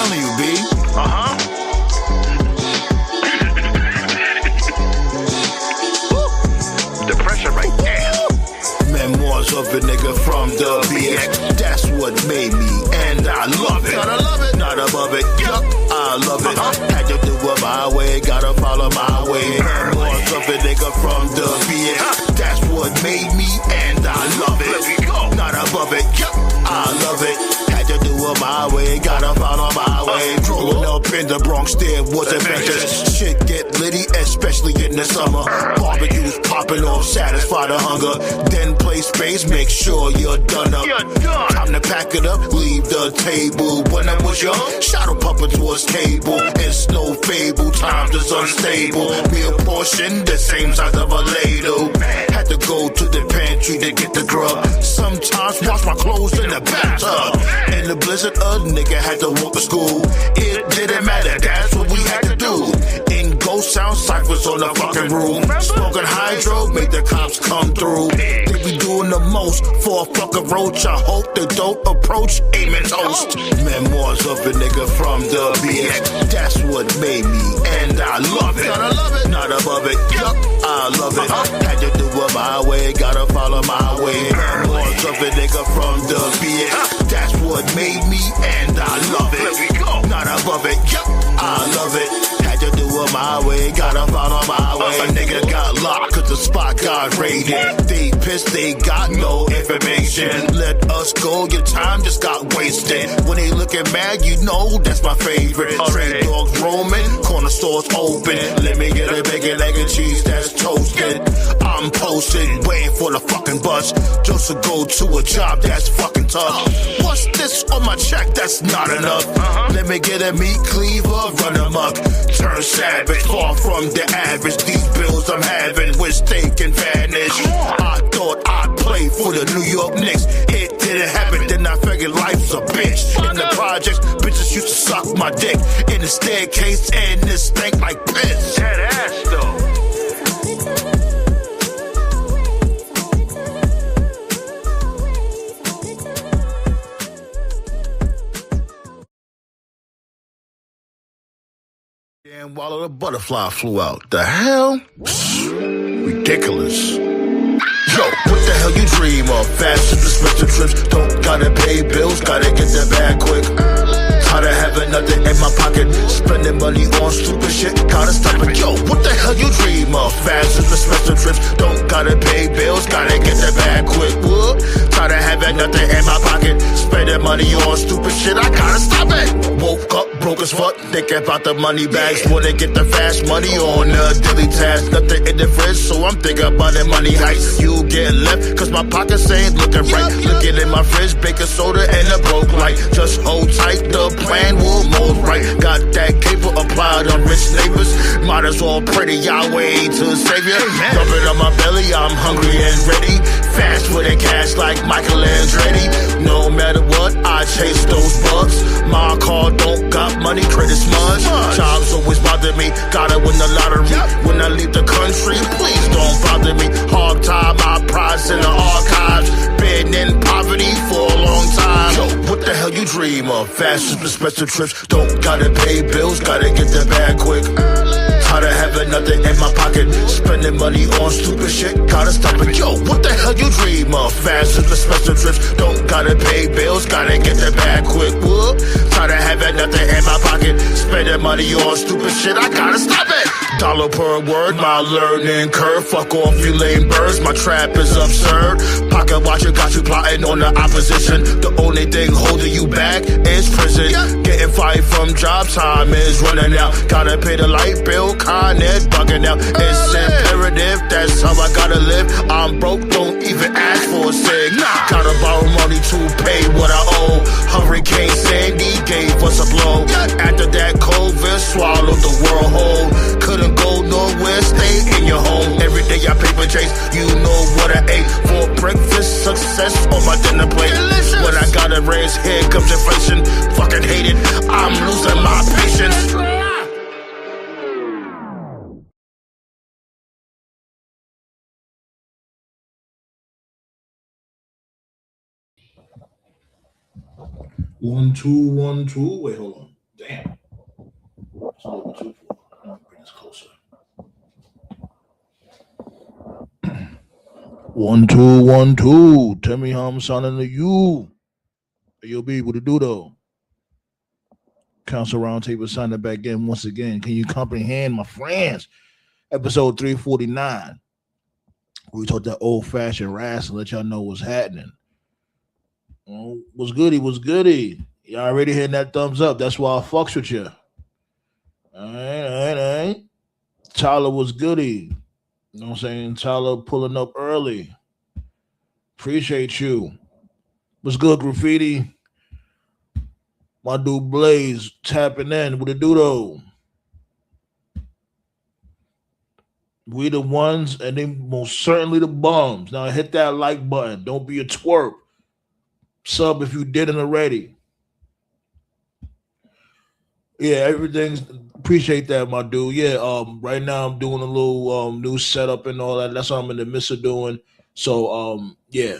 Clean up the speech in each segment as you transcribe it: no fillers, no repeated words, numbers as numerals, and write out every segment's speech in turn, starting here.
telling you, B. The pressure right there. Memoirs of a nigga from the BX. That's what made me, and I love it. Gotta love it. Not above it, yup, I love it. Had to do it my way, gotta follow my way. Memoirs of a nigga from the BX. That's what made me, and I love it. Let me go. Not above it, yup, I love it. Had to do it my way, gotta follow my way. Growing up in the Bronx, there was adventures. Shit get litty, especially in the summer. Barbecues popping off, satisfy the hunger. Then play space, make sure you're done up. Time to pack it up, leave the table. When I was young, shadow puppets was cable. It's no fable, times is unstable. Meal portion, the same size of a ladle. Had to go to the pantry to get the grub. Sometimes wash my clothes in the bathtub. In the blizzard, a nigga had to walk to school. It didn't matter, that's what we had to do. In ghost sound ciphers on the fucking roof. Smoking hydro, make the cops come through. They be doing the most for a fucking roach. I hope they don't approach aiming toast. Memoirs of a nigga from the BX. That's what made me, and I love it. Gotta love it. Not above it, yup, I love it. Had to do it my way, gotta follow my way. Memoirs of a nigga from the BX. That's what made me, and I love it. Let me go. Not above it, yup, I love it. Had to do it my way, gotta follow my way. A nigga got locked cause the spot got raided. They pissed, they got no information. Let us go, your time just got wasted. When they looking mad, you know that's my favorite. Trade dogs roaming, corner stores open. Let me get a bacon, egg, and cheese that's toasted. I'm posted, waiting for the fucking bus. Just to go to a job that's fucking tough. What's this on my check? That's not enough. Let me get a meat cleaver, run amok. Turn savage, far from the average. These bills I'm having, wish they can vanish. I thought I'd play for the New York Knicks. It didn't happen, then I figured life's a bitch. In the projects, bitches used to suck my dick. In the staircase, and this stank like piss. That ass though. Damn, while the butterfly flew out. The hell? Ridiculous. Yo, what the hell you dream of? Fast trips, expensive trips. Don't gotta pay bills, gotta get that bag quick. Tired of having nothing in my pocket. Spending money on stupid shit, gotta stop it. Yo, what the hell you dream of? Fast trips, expensive trips. Don't gotta pay bills, gotta get that bag quick. Whoop. Tired of having nothing in my pocket. Spending money on stupid shit, I gotta stop it. Woke up broke as fuck, thinking about the money bags. Wanna get the fast money on the daily task. Nothing in the fridge, so I'm thinking about the money heist. You get left, cause my pockets ain't looking right. Looking in my fridge, baking soda and a broke light. Just hold tight, the plan will mold right. Got that caper applied on rich neighbors. Might as well pray to Yahweh to Savior. Dumping on my belly, I'm hungry and ready. Fast with a cash like Michael Andretti. No matter what, I chase those bugs. My car don't got money, credit smudge. Jobs always bother me, gotta win the lottery. When I leave the country, please don't bother me. Hard time, my prize in the archives. Been in poverty for a long time. Yo, what the hell you dream of? Fast trips, expensive trips. Don't gotta pay bills, gotta get the bag quick. Tired of having nothing in my pocket. Spending money on stupid shit, gotta stop it. Yo, what the hell you dream of? Fast trips, expensive trips. Don't gotta pay bills, gotta get the bag quick. Whoop. Tired of having nothing in my pocket. Spending money on stupid shit, I gotta stop it. Dollar per word, my learning curve. Fuck off, you lame birds, my trap is absurd. Pocket watcher got you plotting on the opposition. The only thing holding you back is prison. Getting fired from job, time is running out. Gotta pay the light bill, Con Ed bugging out. It's imperative, that's how I gotta live. I'm broke, don't even ask for a cig. Gotta borrow money to pay what I owe. Hurricane Sandy gave us a blow. After that, COVID swallowed the world whole. Couldn't go nowhere, stay in your home. Every day I paper chase, you know what I ate. For breakfast, success on my dinner plate. Delicious. When I gotta raise, here comes inflation. Fucking hate it, I'm losing my patience. One, two, 1, 2. Wait, hold on. Damn. It's a little bit too full. I'll bring this closer. 1 2 1 2. Tell me how I'm sounding to you. Hey, yo, B, what it do though? Council Roundtable signing back in once again. Can you comprehend, my friends? Episode 349. We talked that old fashioned wrestling. Let y'all know what's happening. What's goody? What's goody? Y'all already hitting that thumbs up. That's why I fucks with you. All right. Tyler was goody. You know what I'm saying? Tyler pulling up early. Appreciate you. What's good, graffiti? My dude Blaze tapping in. What it do though? We the ones, and they most certainly the bums. Now hit that like button. Don't be a twerp. Sub if you didn't already. Yeah, everything's appreciate that, my dude. Yeah, right now I'm doing a little new setup and all that. That's what I'm in the midst of doing. So yeah.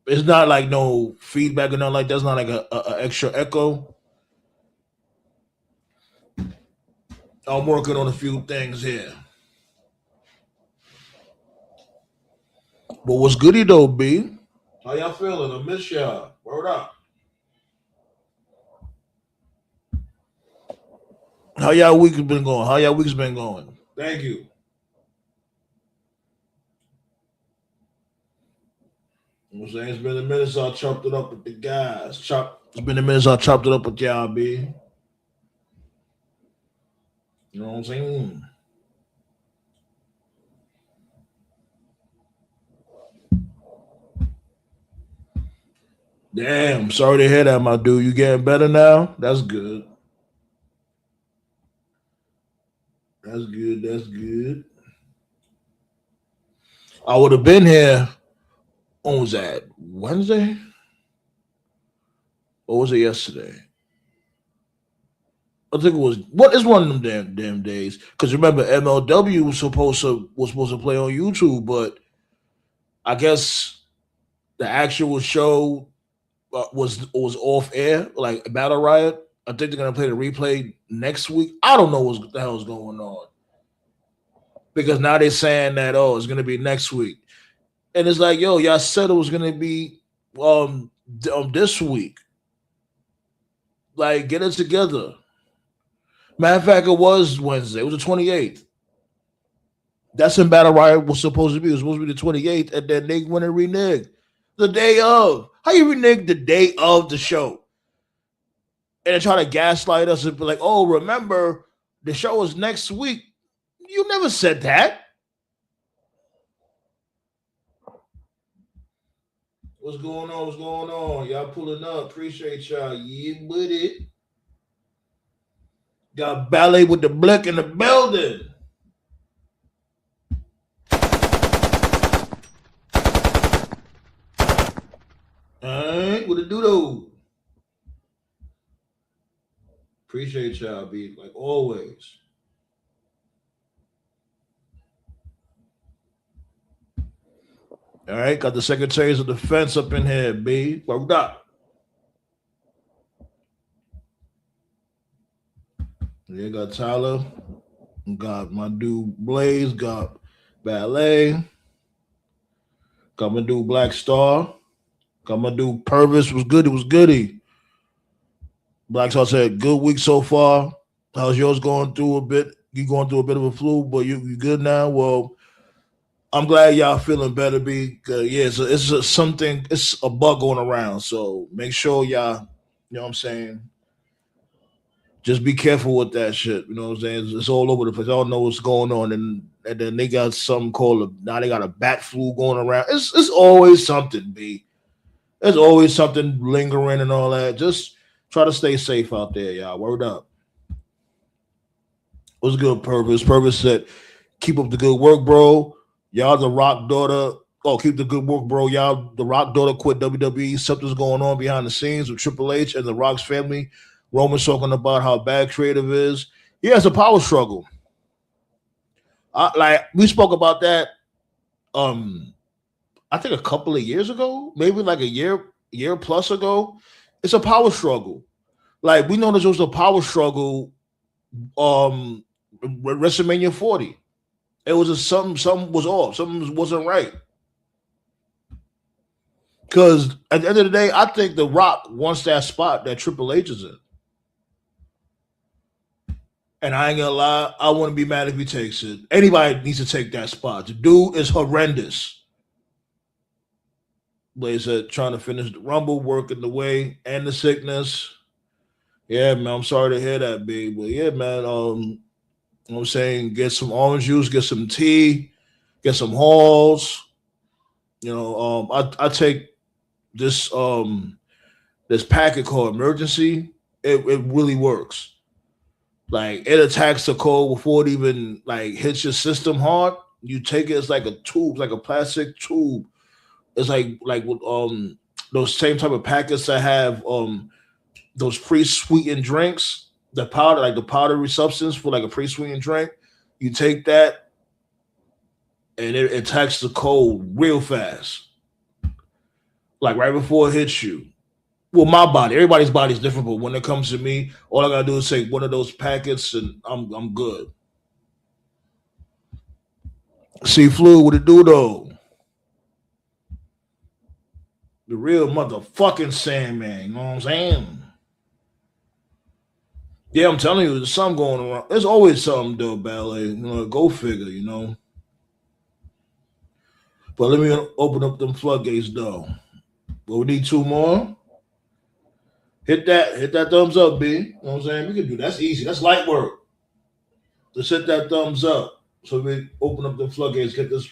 It's not like no feedback or nothing like that. It's not like a extra echo. I'm working on a few things here. But what's goody though, B? How y'all feeling? I miss y'all. Word up. How y'all week been going? How y'all week's been going? Thank you. You know what I'm saying? It's been a minute since I chopped it up with the guys. It's been a minute since I chopped it up with y'all, B. You know what I'm saying? Damn, sorry to hear that, my dude. You getting better now? That's good. That's good. That's good. I would have been here. When was that? Wednesday? Or was it yesterday? I think it was. What is one of them damn days? Because remember, MLW was supposed to play on YouTube, but I guess the actual show was off air, like Battle Riot. I think they're gonna play the replay next week. I don't know what the hell is going on because now they're saying that it's gonna be next week, and it's like y'all said it was gonna be this week. Like get it together. Matter of fact, it was Wednesday. It was the 28th. That's when Battle Riot was supposed to be. It was supposed to be the 28th, and then they went and reneged the day of. How you renege the day of the show? And they try to gaslight us and be like, oh, remember, the show is next week. You never said that. What's going on? What's going on? Y'all pulling up. Appreciate y'all. Yeah, with it. Got ballet with the blick in the building. Alright, what it do though? Appreciate y'all, B, like always. All right, got the secretaries of defense up in here, B. What we got? Yeah, got Tyler. Got my dude Blaze. Got Ballet. Got my dude Black Star. Got my dude Purvis. Was good. It was goody. Black Star said, good week so far. How's yours going through a bit? You going through a bit of a flu, but you good now? Well, I'm glad y'all feeling better, B. Yeah, something. It's a bug going around. So make sure y'all, you know what I'm saying? Just be careful with that shit. You know what I'm saying? It's all over the place. I don't know what's going on. And then they got something now they got a bat flu going around. It's always something, B. There's always something lingering and all that. Just try to stay safe out there, y'all. Word up. What's good, Purpose? Purpose said, keep up the good work, bro. Y'all the Rock daughter. Oh, keep the good work, bro. Y'all the Rock daughter quit WWE. Something's going on behind the scenes with Triple H and the Rock's family. Roman's talking about how bad creative is. Yeah, it's a power struggle. Like we spoke about that. I think a couple of years ago, maybe like a year plus ago. It's a power struggle. Like we know this was a power struggle. WrestleMania 40. It was just something was off. Something wasn't right. Because at the end of the day, I think The Rock wants that spot that Triple H is in. And I ain't gonna lie, I wouldn't be mad if he takes it. Anybody needs to take that spot. The dude is horrendous. Blaze said trying to finish the Rumble, working the way and the sickness. Yeah, man, I'm sorry to hear that, big. But yeah, man, you know what I'm saying, get some orange juice, get some tea, get some halls. I take this this packet called emergency. It really works. Like it attacks the cold before it even like hits your system hard. You take it, it's like a tube, like a plastic tube. It's like with those same type of packets that have those pre-sweetened drinks, the powder, like the powdery substance for like a pre-sweetened drink. You take that and it attacks the cold real fast. Like right before it hits you. Well, my body, everybody's body is different, but when it comes to me, all I gotta do is take one of those packets and I'm good. See, flu, what it do though? The real motherfucking Sandman, you know what I'm saying? Yeah, I'm telling you, there's something going around. There's always something though, ballet. Go figure. But let me open up them floodgates though. But we need two more. Hit that thumbs up, B. You know what I'm saying? We can do that. That's easy. That's light work. Just hit that thumbs up. So we open up the floodgates, get this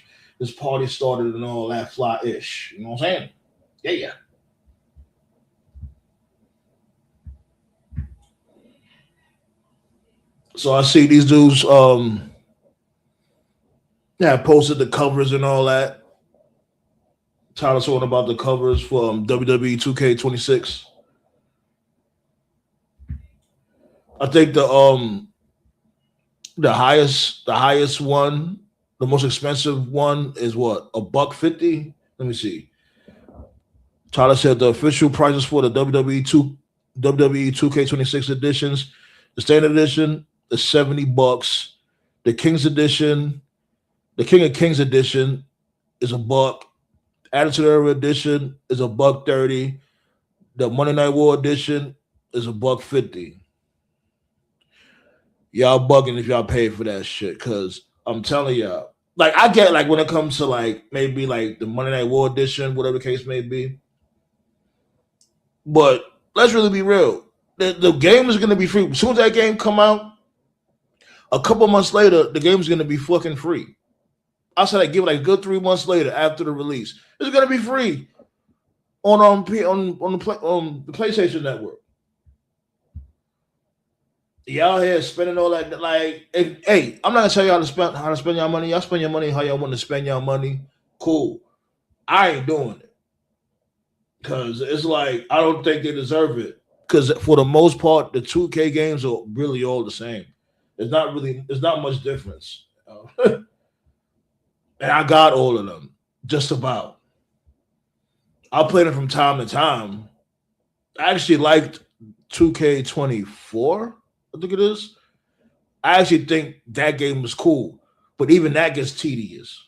party started and all that fly ish. You know what I'm saying? Yeah, yeah. So I see these dudes yeah, posted the covers and all that. Tyler talking about the covers for WWE 2K26. I think the highest one, the most expensive one is what? $150? Let me see. Tyler said the official prices for the WWE 2K26 editions, the standard edition is $70. The King's edition, the King of Kings edition is a buck. Attitude Era edition is $130. The Monday Night War edition is $150. Y'all bugging if y'all pay for that shit, cause I'm telling y'all, like I get like when it comes to like maybe like the Monday Night War edition, whatever the case may be. But let's really be real. The game is gonna be free. As soon as that game come out, a couple months later, the game is gonna be fucking free. I said I give it like a good 3 months later after the release. It's gonna be free on the PlayStation Network. Y'all here spending all that like hey, I'm not gonna tell y'all how to spend y'all money. Y'all spend your money how y'all want to spend y'all money. Cool. I ain't doing it. Cause it's like I don't think they deserve it. Cause for the most part, the 2K games are really all the same. It's not much difference. And I got all of them. Just about. I played them from time to time. I actually liked 2K24. I think it is. I actually think that game was cool, but even that gets tedious.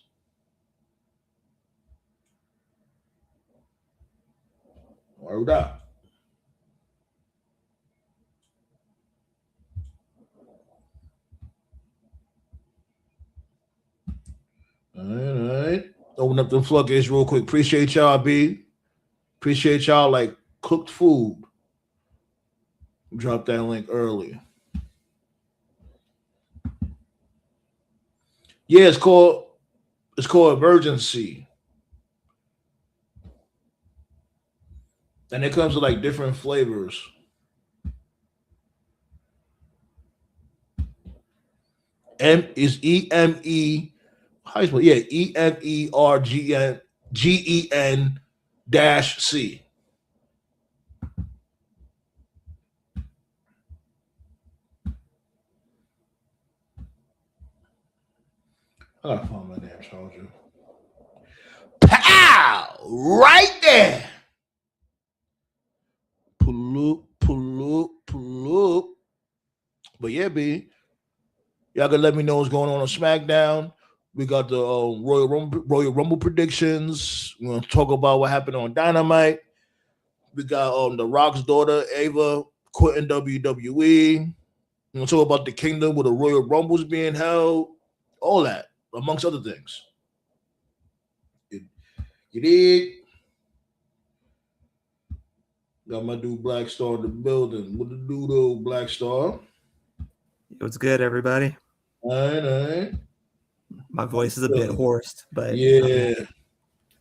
Word up. All right. Open up the floodgates real quick. Appreciate y'all, B. Appreciate y'all like cooked food. Drop that link early. Yeah, it's called emergency. And it comes with like different flavors. M is EME. How you spell? Yeah, EMERGEN dash C. I gotta find my damn charger. Pow! Right there. Pull up, pull up, But yeah, B, y'all can let me know what's going on SmackDown. We got the Royal Rumble predictions. We're gonna talk about what happened on Dynamite. We got the Rock's daughter Ava quitting WWE. We're gonna talk about the Kingdom where the Royal Rumbles being held. All that, amongst other things. You did. Got my dude Black Star in the building. What the do though, Black Star? What's good, everybody? All right. My voice is a bit hoarse, but yeah.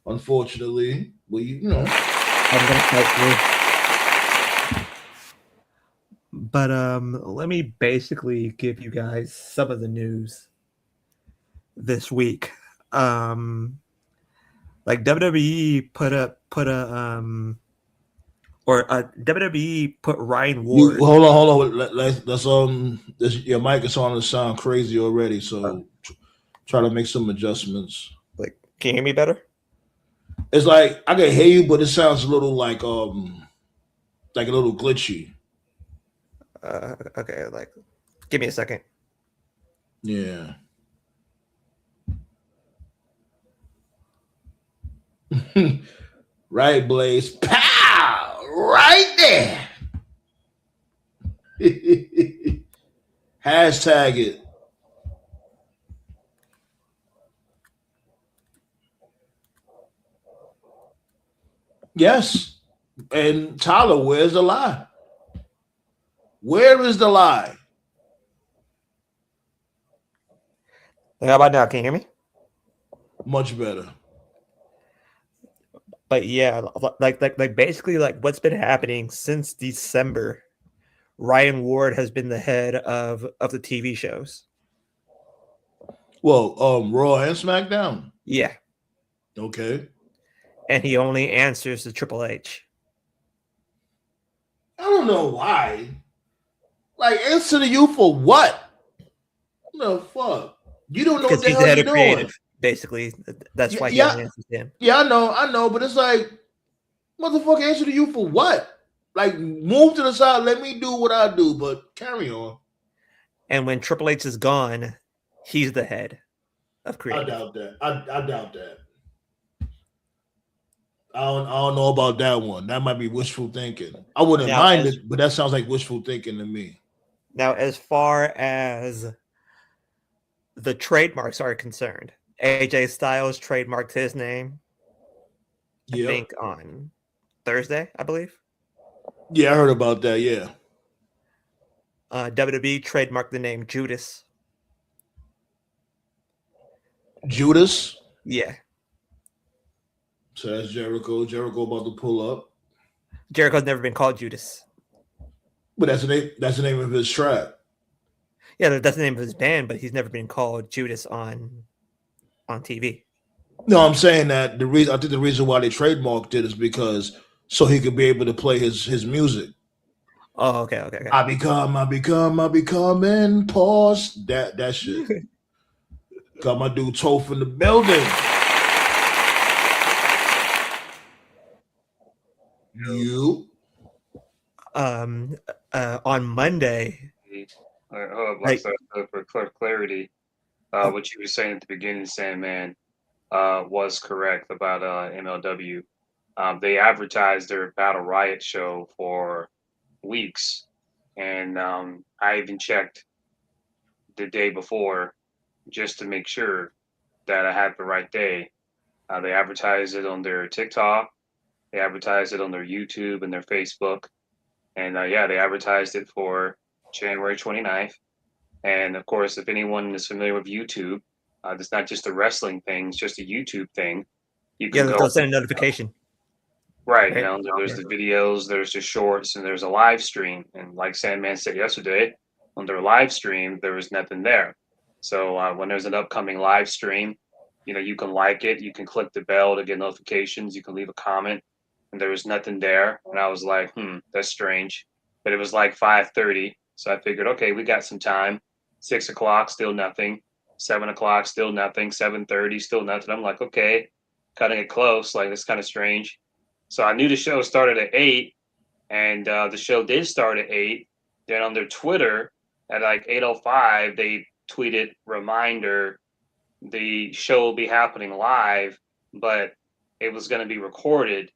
Unfortunately, well, you know, I'm gonna fight through. But let me basically give you guys some of the news this week. Like WWE WWE put Ryan Ward. Hold on. Let's your mic is on to sound crazy already. So try to make some adjustments. Like, can you hear me better? It's like I can hear you, but it sounds a little like a little glitchy. Okay, like, give me a second. Yeah. Right, Blaze. Pow! Right there. Hashtag it. Yes. And Tyler, where's the lie? Where is the lie? How about now? Can you hear me? Much better. But yeah, like basically like what's been happening since December. Ryan Ward has been the head of the TV shows. Well, Raw and SmackDown. Yeah. Okay. And he only answers to Triple H. I don't know why. Like, answer to you for what? The fuck? You don't know because what the he's hell the head you're of creative. doing. Basically, that's why he Yeah. only answers him. Yeah, I know, but it's like, motherfucker, answer to you for what? Like, move to the side, let me do what I do, but carry on. And when Triple H is gone, he's the head of creative. I doubt that. I doubt that. I don't know about that one. That might be wishful thinking. I wouldn't mind it, but that sounds like wishful thinking to me. Now, as far as the trademarks are concerned, AJ Styles trademarked his name. I think on Thursday, I believe. Yeah, I heard about that. Yeah. WWE trademarked the name Judas. Judas? Yeah. So that's Jericho. Jericho about to pull up. Jericho's never been called Judas. But that's the name. That's the name of his tribe. Yeah, that's the name of his band, but he's never been called Judas on TV. No, I'm saying that I think the reason why they trademarked it is because so he could be able to play his music. Oh, okay. I become, and pause that shit. Got my dude Toph in the building. You. On Monday. For clarity, what you were saying at the beginning, Sandman, was correct about MLW. They advertised their Battle Riot show for weeks, and I even checked the day before just to make sure that I had the right day. They advertised it on their TikTok, they advertised it on their YouTube and their Facebook, and they advertised it for January 29th. And of course, if anyone is familiar with YouTube, it's not just a wrestling thing; it's just a YouTube thing. You can they'll send a notification. Right. There's the videos, there's the shorts, and there's a live stream. And like Sandman said yesterday, on their live stream, there was nothing there. So when there's an upcoming live stream, you can like it, you can click the bell to get notifications, you can leave a comment, and there was nothing there. And I was like, that's strange. But it was like 5:30, so I figured, okay, we got some time. 6 o'clock, still nothing. 7 o'clock, still nothing. 7:30, still nothing. I'm like, okay, cutting it close. Like, that's kind of strange. So I knew the show started at 8, and the show did start at 8. Then on their Twitter, at like 8:05, they tweeted reminder the show will be happening live, but it was going to be recorded,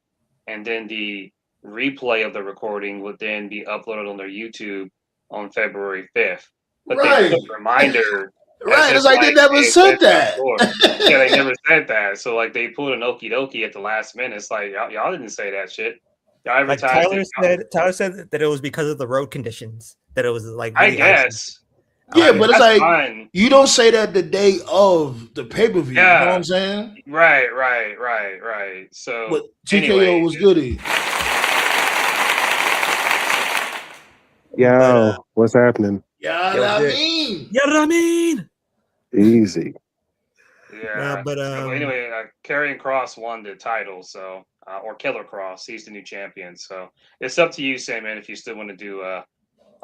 and then the replay of the recording would then be uploaded on their YouTube on February 5th. But they Right. put reminder as Right. if It's like they never they said that that. before. Yeah, they never said that. So like they pulled an okie dokie at the last minute. It's like y'all didn't say that shit. Y'all Like advertised it. Tyler said that it was because of the road conditions that it was like I really icy. guess. Yeah, Like, but it's that's like fine. you don't say that the day of the pay-per-view. You know what Yeah. I'm saying? Right. So But TKO anyway, was goody. Yo, what's happening? Yeah, Yo, I good. mean. Yeah, I mean. Easy. yeah. but Well, anyway, Karrion Cross won the title, so or Killer Cross, he's the new champion. So it's up to you, Sam, man, if you still want to do a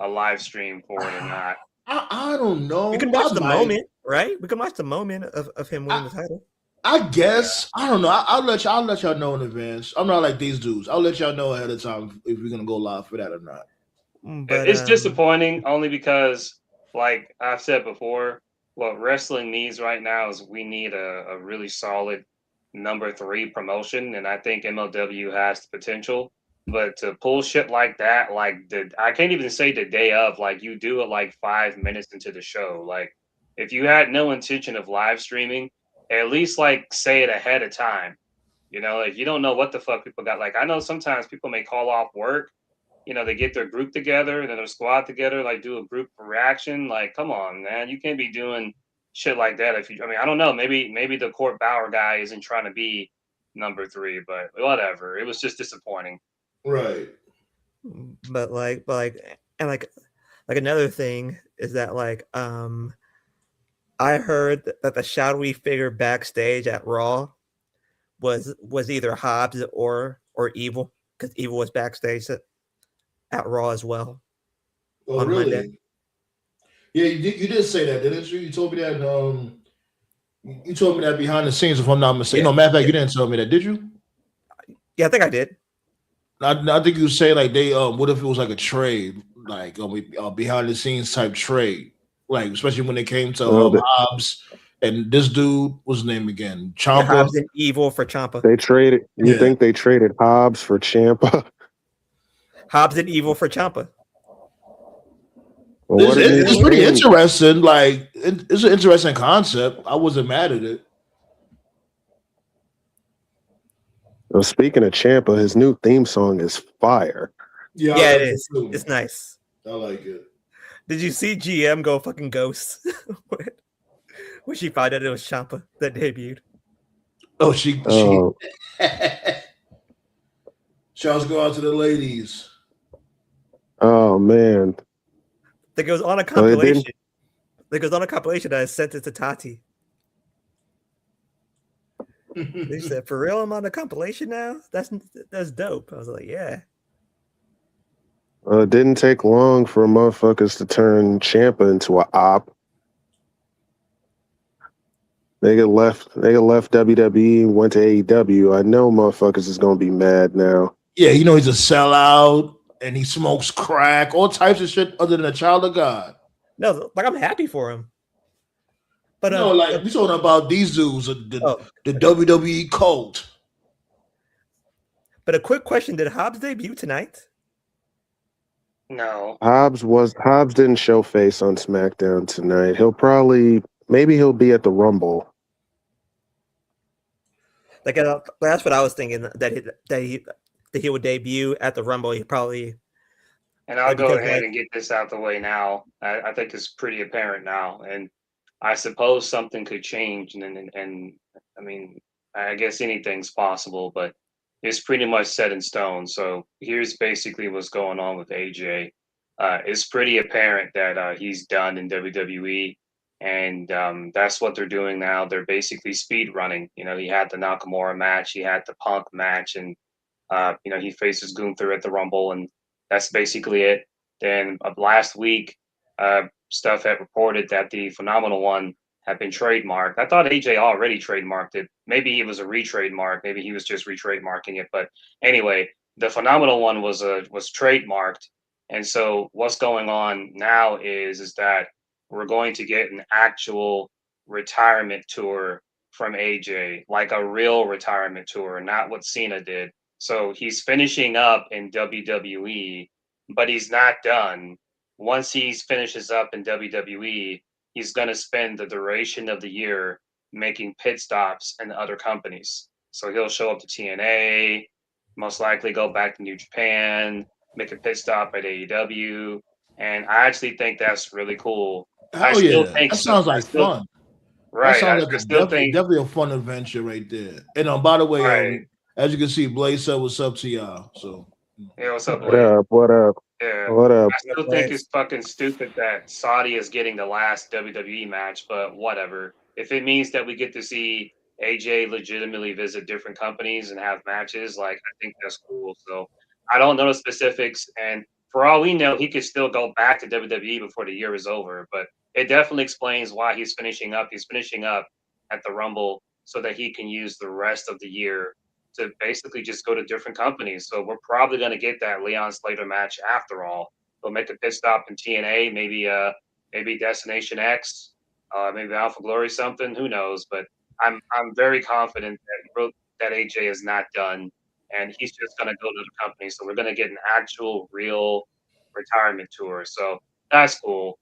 live stream for it or not. I don't know. we can watch I the might. moment, right? We can watch the moment of him winning the title. I guess I don't know. I'll let y'all know in advance. I'm not like these dudes. I'll let y'all know ahead of time if we're gonna go live for that or not. But It's disappointing only because, like I've said before, what wrestling needs right now is we need a really solid number 3 promotion, and I think MLW has the potential. But to pull shit like that, like I can't even say the day of, like you do it like 5 minutes into the show. Like if you had no intention of live streaming, at least like say it ahead of time. You know, like you don't know what the fuck people got. Like I know sometimes people may call off work, they get their group together and then their squad together, like do a group reaction. Like, come on, man, you can't be doing shit like that. I don't know, maybe the Court Bauer guy isn't trying to be number 3, but whatever. It was just disappointing. Right. but another thing is that I heard that the shadowy figure backstage at Raw was either Hobbs or Evil, because Evil was backstage at Raw as well. Oh, on really? Monday. Yeah, you did say that, didn't you? You told me that. You told me that behind the scenes, if I'm not mistaken. Yeah. No, matter of fact, you didn't tell me that, did you? Yeah, I think I did. I think you say like they what if it was like a trade, like behind the scenes type trade, like especially when it came to Hobbs and this dude, what's his name again? Ciampa. Yeah, Hobbs and Evil for Ciampa. They traded. You think they traded Hobbs for Ciampa? Hobbs and Evil for Ciampa. Well, it's pretty interesting. Like it's an interesting concept. I wasn't mad at it. Well, speaking of Ciampa, his new theme song is fire. Yeah, it is. It's nice. I like it. Did you see GM go fucking ghost when she found out it was Ciampa that debuted? Oh, she shouts go out to the ladies. Oh man. That goes on a compilation. I sent it to Tati. They said, "For real, I'm on a compilation now. That's dope." I was like, "Yeah." It didn't take long for motherfuckers to turn Ciampa into an op. They get left WWE and went to AEW. I know motherfuckers is gonna be mad now. Yeah, he's a sellout and he smokes crack, all types of shit other than a child of God. No, I'm happy for him. But we talking about these dudes, the WWE cult. But a quick question: did Hobbs debut tonight? No. Hobbs didn't show face on SmackDown tonight. Maybe he'll be at the Rumble. That's what I was thinking, that he would debut at the Rumble. He probably. And I'll go ahead and get this out the way now. I think it's pretty apparent now, and I suppose something could change. And I mean, I guess anything's possible, but it's pretty much set in stone. So here's basically what's going on with AJ. It's pretty apparent that he's done in WWE, and that's what they're doing now. They're basically speed running. He had the Nakamura match, he had the Punk match, and he faces Gunther at the Rumble, and that's basically it. Then last week, stuff had reported that the Phenomenal One had been trademarked. I thought AJ already trademarked it. Maybe it was a retrademark. Maybe he was just retrademarking it. But anyway, the Phenomenal One was trademarked, And so what's going on now is that we're going to get an actual retirement tour from AJ, like a real retirement tour, not what Cena did. So he's finishing up in WWE, but he's not done. Once he finishes up in WWE, he's going to spend the duration of the year making pit stops in other companies. So he'll show up to TNA, most likely go back to New Japan, make a pit stop at AEW, and I actually think that's really cool. I Hell still yeah, think that so. sounds I like still fun. That right. sounds I like a still definitely think definitely a fun adventure right there. And by the way, right. as you can see, Blaze said what's up to y'all. So Yeah, what's up, What Blade? up? What up? Yeah. What up? I still think it's fucking stupid that Saudi is getting the last WWE match, but whatever. If it means that we get to see AJ legitimately visit different companies and have matches, like I think that's cool. So I don't know the specifics, and for all we know, he could still go back to WWE before the year is over. But it definitely explains why he's finishing up. He's finishing up at the Rumble so that he can use the rest of the year to basically just go to different companies. So we're probably going to get that Leon Slater match after all. They'll make a pit stop in TNA, maybe Destination X, maybe Alpha Glory something. Who knows? But I'm very confident that AJ is not done, and he's just going to go to the company. So we're going to get an actual, real retirement tour. So that's cool.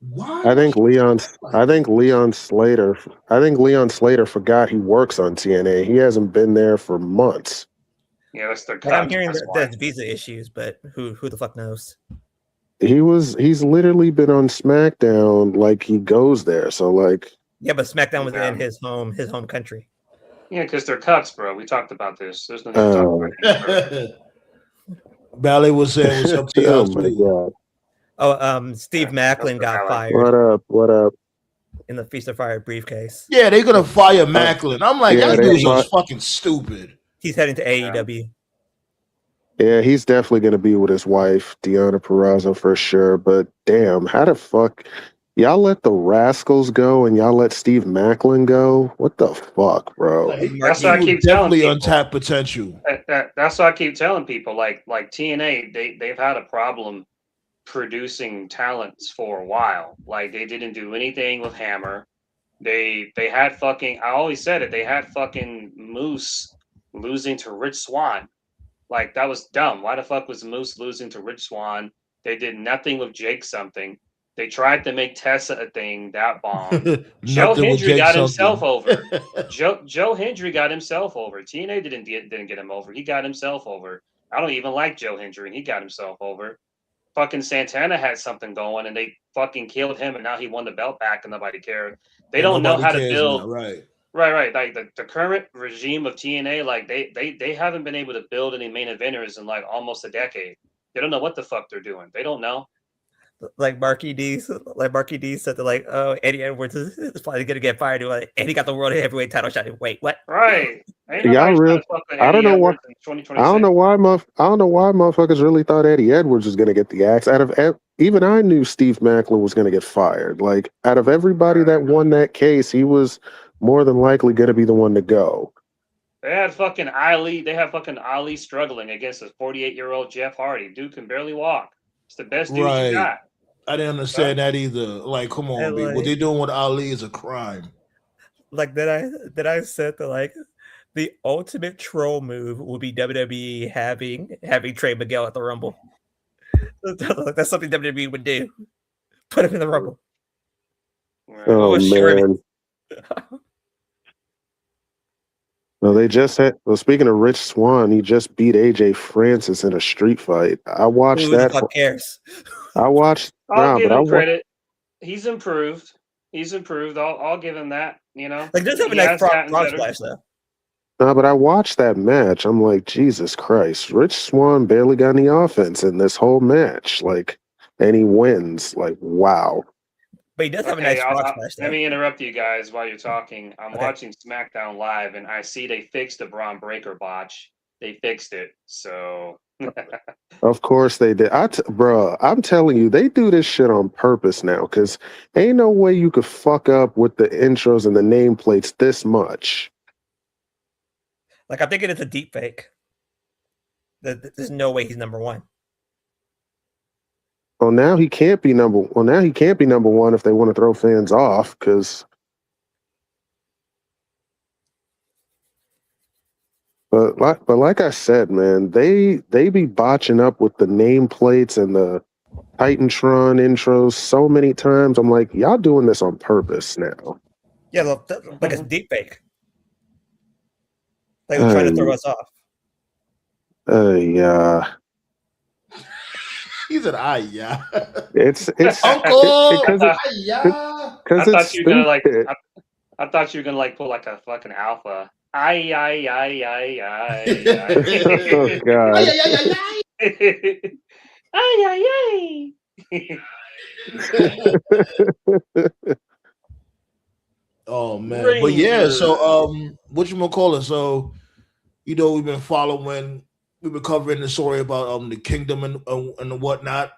why I the think Leon. like I think this? Leon Slater. I think Leon Slater forgot he works on TNA. He hasn't been there for months. Yeah, that's their Like, I'm cut. hearing That's that why. there's visa issues, but who the fuck knows? He's literally been on SmackDown like he goes there. So like Yeah, but SmackDown was Yeah, in his home country. yeah, because they're cuts, bro. We talked about this. There's no need to talk about it. Ballet was saying what's up to y'all oh my too. god. Oh, Steve Yeah, that's Macklin the got highlight. fired What up? What up? in the Feast of Fire briefcase. Yeah, they're gonna fire Macklin. I'm like, Yeah, y'all they dudes are fought. fucking stupid. He's heading to Yeah. AEW. Yeah, he's definitely gonna be with his wife, Deanna Purrazzo, for sure. But damn, how the fuck y'all let the Rascals go and y'all let Steve Macklin go? What the fuck, bro? Like, That's he what I was keep telling definitely people. untapped potential. That's what I keep telling people. Like TNA, they've had a problem producing talents for a while. Like they didn't do anything with Hammer. They had fucking. I always said it. They had fucking Moose losing to Rich Swann. Like that was dumb. Why the fuck was Moose losing to Rich Swann? They did nothing with Jake something. They tried to make Tessa a thing that bombed. Joe Nothing with Hendry Jake got himself something. over. Joe Hendry got himself over. TNA didn't get him over. He got himself over. I don't even like Joe Hendry, and he got himself over. Fucking Santana had something going, and they fucking killed him, and now he won the belt back, and nobody cared. They And don't know nobody how to cares build. now, right? Right. Like the current regime of TNA, like they haven't been able to build any main eventers in like almost a decade. They don't know what the fuck they're doing. They don't know. Like Marky D said that like, oh, Eddie Edwards is probably gonna get fired. Like, and he got the world heavyweight title shot. Wait, what? Right. Ain't Y'all nobody trying real to fuck with I don't Eddie know why Edwards in I don't 2026. know why I don't know why motherfuckers really thought Eddie Edwards was gonna get the axe. Even I knew Steve Macklin was gonna get fired. Like out of everybody that won that case, he was more than likely gonna be the one to go. They had fucking Ali. They have fucking Ali struggling against a 48-year-old Jeff Hardy. Dude can barely walk. It's the best dude you Right. got. I didn't understand that either. Like, come on, And B. What like, they're doing with Ali is a crime. like that I said that like the ultimate troll move would be WWE having Trey Miguel at the Rumble. That's something WWE would do. Put him in the Rumble. Right. Oh Sure. man. Well, they just had. Well, speaking of Rich Swann, he just beat AJ Francis in a street fight. I watched Who the that. fuck cares? I watched. I'll Nah, give but I him watched. credit. He's improved. He's improved. I'll give him that. You know, Like, does have a he nice has gotten frog better. splash though. Nah, but I watched that match. I'm like, Jesus Christ! Rich Swann barely got any offense in this whole match. Like, and he wins. Like, wow. But he does have a Okay, nice frog splash let though. me interrupt you guys while you're talking. I'm Okay. watching SmackDown Live, and I see they fixed the Braun Breaker botch. They fixed it. So Of course they did. Bro, I'm telling you, they do this shit on purpose now. Cause ain't no way you could fuck up with the intros and the nameplates this much. Like, I'm thinking it's a deep fake. There's no way he's number one. Well, now he can't be number. Well, now he can't be number one if they want to throw fans off. Because, but like I said, man, they be botching up with the nameplates and the Titantron intros so many times. I'm like, y'all doing this on purpose now. Yeah, look, like it's deep fake. They were trying to throw us off. Yeah. He said, yeah. It's Uncle. because Yeah. it's stupid. I thought you were gonna like pull like a fucking alpha. Oh God. Oh man. But yeah, so what you gonna call it? So, we've been covering the story about the kingdom and whatnot,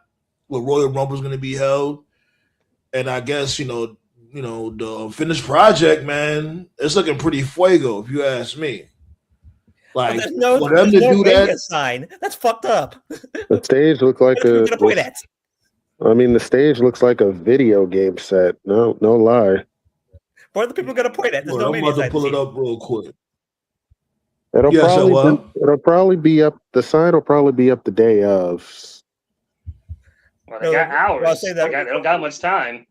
where Royal Rumble is gonna be held. And I guess, the finished project, man, it's looking pretty fuego, if you ask me. Like, there's no that sign. That's fucked up. The stage looked like the stage looks like a video game set. No lie. What are the people going to point at? There's no I'm about to pull it up real quick. It'll probably be up. The sign will probably be up the day of. Well, they got hours. They don't got much time.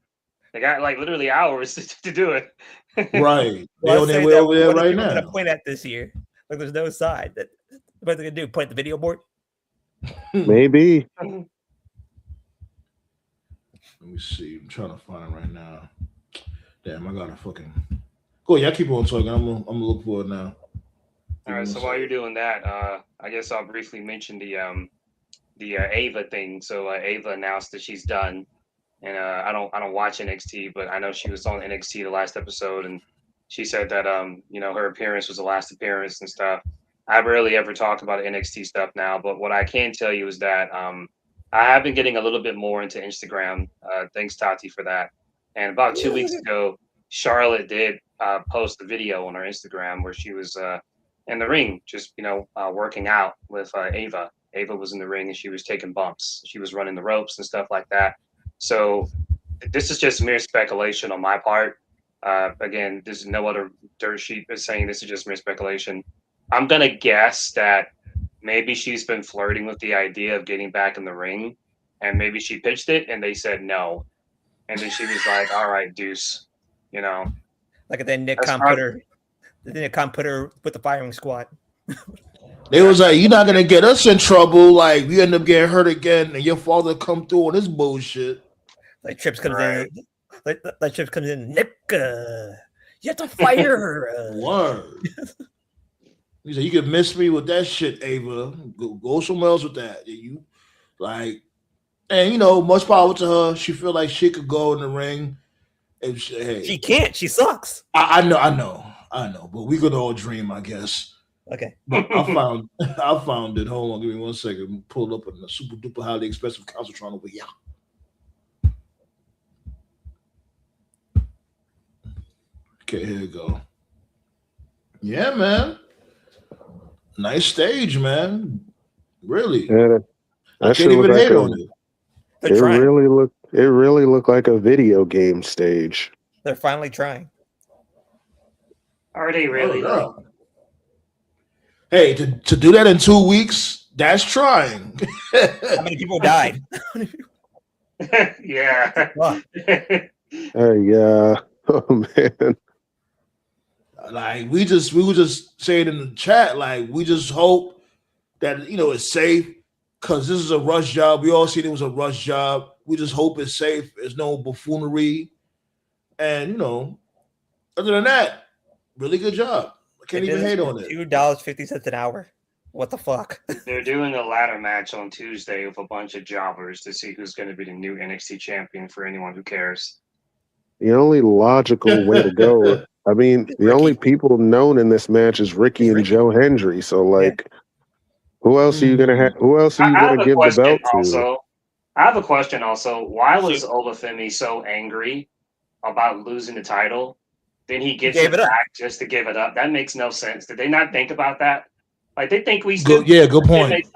They got like literally hours to do it. Right. They're over there right now. Going to point at this year. Like there's no side. What are they going to do? Point at the video board? Maybe. Let me see. I'm trying to find it right now. Damn, I gotta fucking. Cool. Yeah, keep on talking. I'm gonna look for it now. All right. So while you're doing that, I guess I'll briefly mention the Ava thing. So Ava announced that she's done, and I don't watch NXT, but I know she was on NXT the last episode, and she said that her appearance was the last appearance and stuff. I rarely ever talk about NXT stuff now, but what I can tell you is that I have been getting a little bit more into Instagram. Thanks, Tati, for that. And about 2 weeks ago, Charlotte did post a video on her Instagram where she was in the ring, just working out with Ava. Ava was in the ring and she was taking bumps. She was running the ropes and stuff like that. So this is just mere speculation on my part. Again, there's no other dirt sheet is saying this is just mere speculation. I'm gonna guess that maybe she's been flirting with the idea of getting back in the ring, and maybe she pitched it and they said no. And then she was like, "All right, deuce," Like then Nick Khan put her with the firing squad. They was like, "You're not gonna get us in trouble. Like we end up getting hurt again, and your father come through on this bullshit." Like Trips comes in. Like Trips comes in. Nick, you have to fire her. Word. He said, "You can miss me with that shit, Ava. Go somewhere else with that." You like. And much power to her. She feel like she could go in the ring. And she can't. She sucks. I know. But we could all dream, I guess. Okay. But I found it. Hold on, give me 1 second. Pulled up in the super duper highly expensive Calcitron over here. Okay, here we go. Yeah, man. Nice stage, man. Really. Yeah, I can't even hate on it. It really looked like a video game stage. They're finally trying. Are they really? Oh, hey, to do that in 2 weeks, that's trying. How many people died? Yeah. Yeah. Oh man. Like we were just saying in the chat, like we just hope that it's safe. Because this is a rush job. We all seen it was a rush job. We just hope it's safe. There's no buffoonery. And, other than that, really good job. I can't even hate on it. $2.50 an hour. What the fuck? They're doing a ladder match on Tuesday with a bunch of jobbers to see who's going to be the new NXT champion for anyone who cares. The only logical way to go. I mean, the only people known in this match is Ricky and Joe Hendry. So, like... Who else are you gonna have? Who else are you gonna give the belt to? I have a question. Also, why was Olafemi so angry about losing the title? Then he gives it back just to give it up. That makes no sense. Did they not think about that? Like they think we should. Yeah, good point.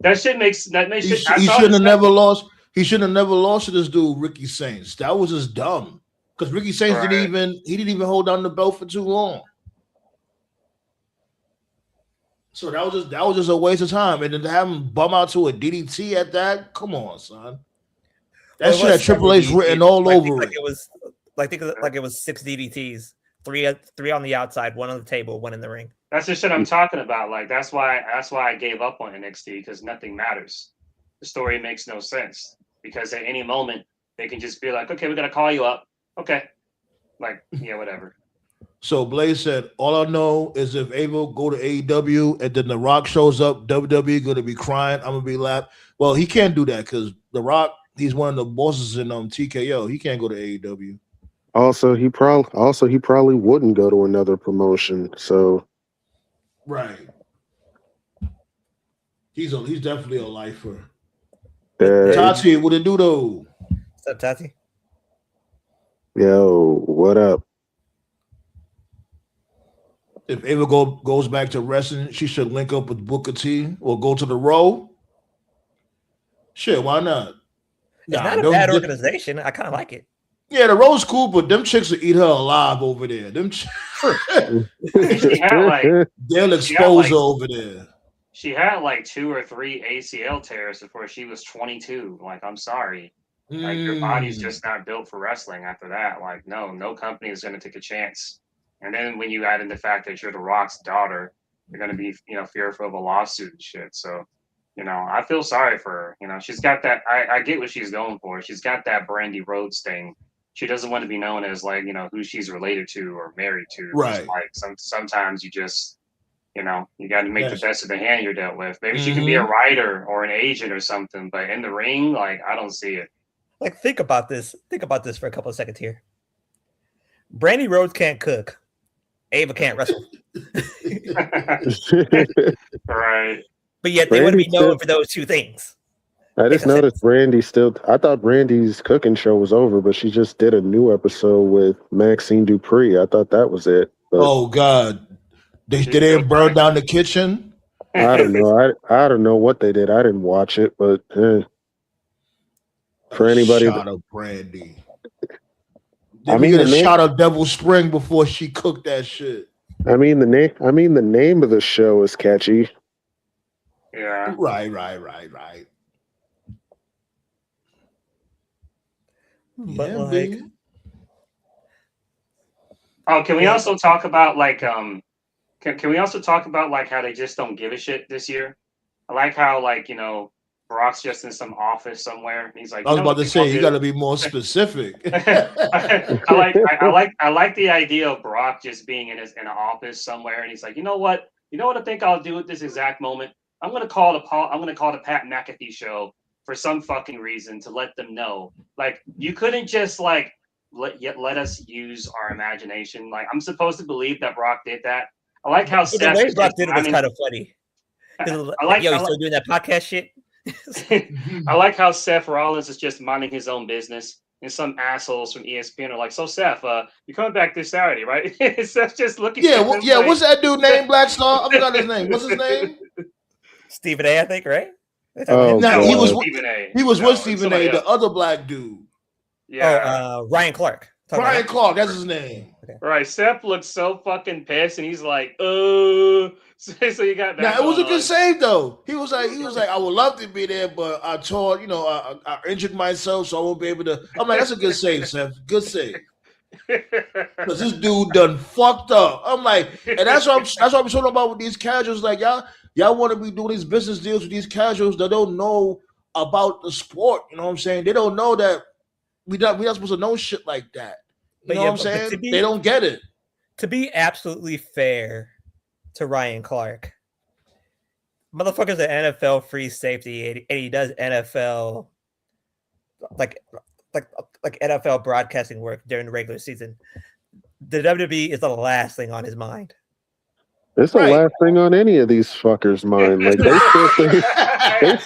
That shit makes. He shouldn't have never lost. He should have never lost to this dude, Ricky Saints. That was just dumb. Because Ricky Saints Right. didn't even hold down the belt for too long. So that was just a waste of time. And then to have him bum out to a DDT at that, come on, son. That Well, it shit had was Triple H several written DDTs. all I think over like it. it was like it was 6 DDTs, three on the outside, one on the table, one in the ring. That's the shit I'm talking about. Like that's why I gave up on NXT because nothing matters. The story makes no sense because at any moment they can just be like, okay, we're gonna call you up. Okay, like yeah, whatever. So Blaze said, all I know is if Ava go to AEW and then The Rock shows up, WWE gonna be crying. I'm gonna be laughing. Well, he can't do that because The Rock, he's one of the bosses in TKO. He can't go to AEW. Also, he probably wouldn't go to another promotion. So Right. He's definitely a lifer. Tati, what it do though? What's up, Tati? Yo, what up? If Ava goes back to wrestling, she should link up with Booker T or go to the Row. Shit, why not? It's not a bad organization. I kind of like it. Yeah, the Row's cool, but them chicks will eat her alive over there. Them they'll expose her over there. She had like 2 or 3 ACL tears before she was 22. Like, I'm sorry. Like, your body's just not built for wrestling after that. Like, no company is going to take a chance. And then when you add in the fact that you're The Rock's daughter, you're going to be, fearful of a lawsuit and shit. So, I feel sorry for her. She's got that. I get what she's going for. She's got that Brandy Rhodes thing. She doesn't want to be known as like, who she's related to or married to. Right. Like sometimes you just, you got to make the best of the hand you're dealt with. Maybe she can be a writer or an agent or something, but in the ring, like, I don't see it. Like, think about this for a couple of seconds here. Brandy Rhodes can't cook. Ava can't wrestle. Right. But yet they want to be known for those two things. I just noticed I thought Brandy's cooking show was over, but she just did a new episode with Maxine Dupree. I thought that was it. But oh God. They didn't burn down the kitchen? I don't know. I don't know what they did. I didn't watch it, but for anybody, shot of Brandy. Did we get a shot of Devil Spring before she cooked that shit? I mean the name of the show is catchy. Yeah. Right. But yeah, like, can we also talk about like can we also talk about like how they just don't give a shit this year? I like how like Brock's just in some office somewhere. And he's like, I was about to say you got to be more specific. I like the idea of Brock just being in an office somewhere, and he's like, you know what I think I'll do at this exact moment. I'm gonna call the Pat McAfee show for some fucking reason to let them know. Like, you couldn't just like let us use our imagination. Like, I'm supposed to believe that Brock did that. I like how the way Brock did it was kind of funny. I like, he's still doing that podcast shit. I like how Seth Rollins is just minding his own business, and some assholes from ESPN are like, "So Seth, you're coming back this Saturday, right?" Seth just looking. What's that dude named Black Star? I forgot his name. What's his name? Stephen A. I think, right? No, he was Stephen A. He was with Stephen A. The other black dude. Yeah, Ryan Clark. Ryan Clark, that's his name. Okay. Right. Seth looks so fucking pissed, and he's like, So you got that. Now it was a good save though. He was like, I would love to be there, but I tore, I injured myself, so I won't be able to. I'm like, that's a good save, Seth. Good save. Because this dude done fucked up. I'm like, and that's what I'm talking about with these casuals. Like, y'all want to be doing these business deals with these casuals that don't know about the sport. You know what I'm saying? They don't know that we're not supposed to know shit like that. You know what I'm saying? They don't get it. To be absolutely fair to Ryan Clark, motherfucker's an NFL free safety, and he does NFL like NFL broadcasting work during the regular season. The WWE is the last thing on his mind. It's the last thing on any of these fuckers' mind. Like they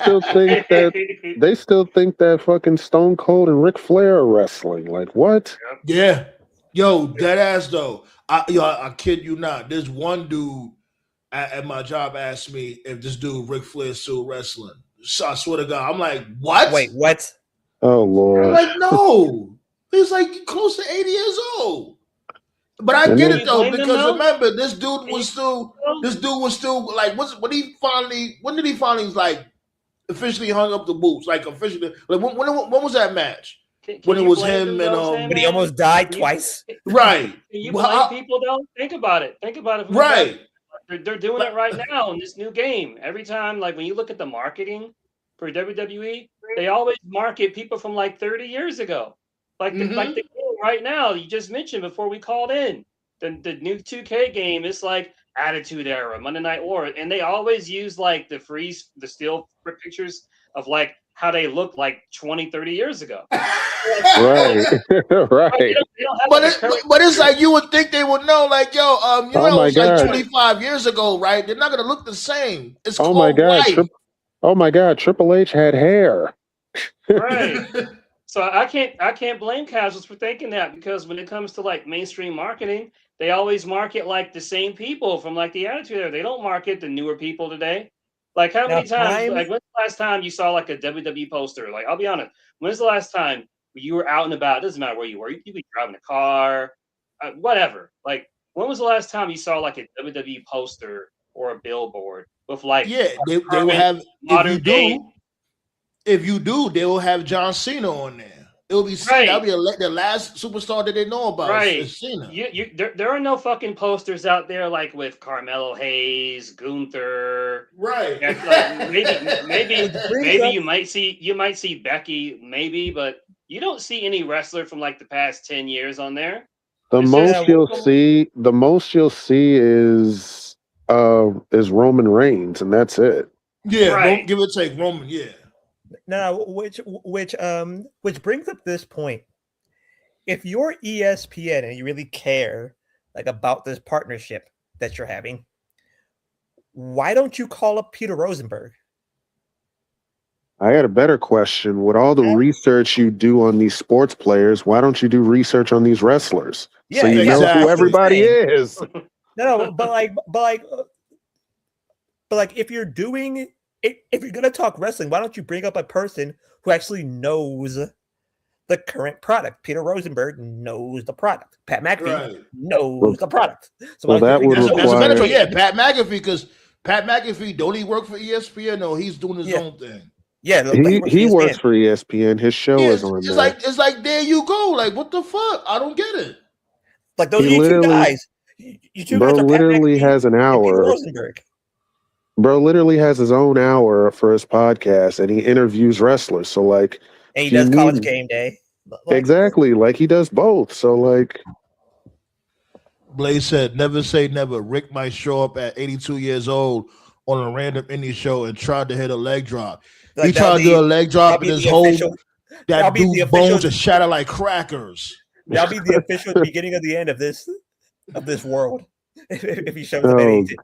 still think that fucking Stone Cold and Ric Flair are wrestling. Like what? Yeah, yo, dead ass though. I kid you not. There's one dude at my job asked me if this dude Ric Flair is still wrestling. So I swear to God, I'm like, what? Wait, what? Oh I'm Lord. like, no, he's like close to 80 years old. But I And get then- it you though, blame them because though? remember, this dude Can you was still blame them? like, when did he finally like officially hung up the boots? Like officially, like when was that match? When Can it you was blame him them and though, When he Sandman? almost died Can you twice. right, can you well, blame people though? Think about it. Think about it from the guy. right, They're doing like, it right now in this new game. Every time, like when you look at the marketing for WWE, they always market people from like 30 years ago. Like the mm-hmm. game right now, you just mentioned before we called in. The new 2K game is like Attitude Era, Monday Night War, and they always use like the still pictures of like how they looked like 20, 30 years ago. right, Right, right. they don't have like a current But it's picture. like you would think they would know, like, yo, you Oh know, my it's like God. 25 years ago, right? They're not gonna look the same. It's Oh my called God. life. Oh my God. Triple H had hair. Right. So I can't blame casuals for thinking that because when it comes to like mainstream marketing, they always market like the same people from like the Attitude Era. They don't market the newer people today. Like how Now, many times? time. Like when's the last time you saw like a WWE poster? Like I'll be honest, when's the last time you were out and about? It doesn't matter where you were. You could be driving a car, whatever. Like when was the last time you saw like a WWE poster or a billboard with like Yeah, they will current have modern day? if you do, they will have John Cena on there. It'll be Cena. That'll Right. be the last superstar that they know about Right. is Cena. There are no fucking posters out there like with Carmelo Hayes, Gunther. Right. Like maybe Which brings maybe up you might see Becky maybe, but you don't see any wrestler from like the past 10 years on there. The It's just most now. you'll see, is Roman Reigns, and that's it. Yeah, right. give or take Roman. Yeah. Now, which brings up this point. If you're ESPN and you really care like about this partnership that you're having, why don't you call up Peter Rosenberg? I had a better question. With all the research you do on these sports players, why don't you do research on these wrestlers? So you know who exactly. everybody is. No, but if you're doing if you're gonna talk wrestling, why don't you bring up a person who actually knows the current product? Peter Rosenberg knows the product. Pat McAfee knows the product. So Well, that would That's a require. better choice. Yeah, Pat McAfee, because Pat McAfee, don't he work for ESPN? No, he's doing his own thing. Yeah, He works for ESPN. His show Yeah, is on there. it's like there you go. Like what the fuck? I don't get it. like those He are you two literally, guys. You two bro, guys are Pat literally McAfee has an and Peter hour. Rosenberg. Bro literally has his own hour for his podcast, and he interviews wrestlers. So, like, And he if you does College need Game Day. exactly, like he does both. So, like, Blaze said, never say never. Rick might show up at 82 years old on a random indie show and tried to hit a leg drop. Like, He tried to do a leg drop and his whole that'll be the dude's official- bones just shatter like crackers. That'll be the official beginning of the end of this world. If he shows up at oh, 82.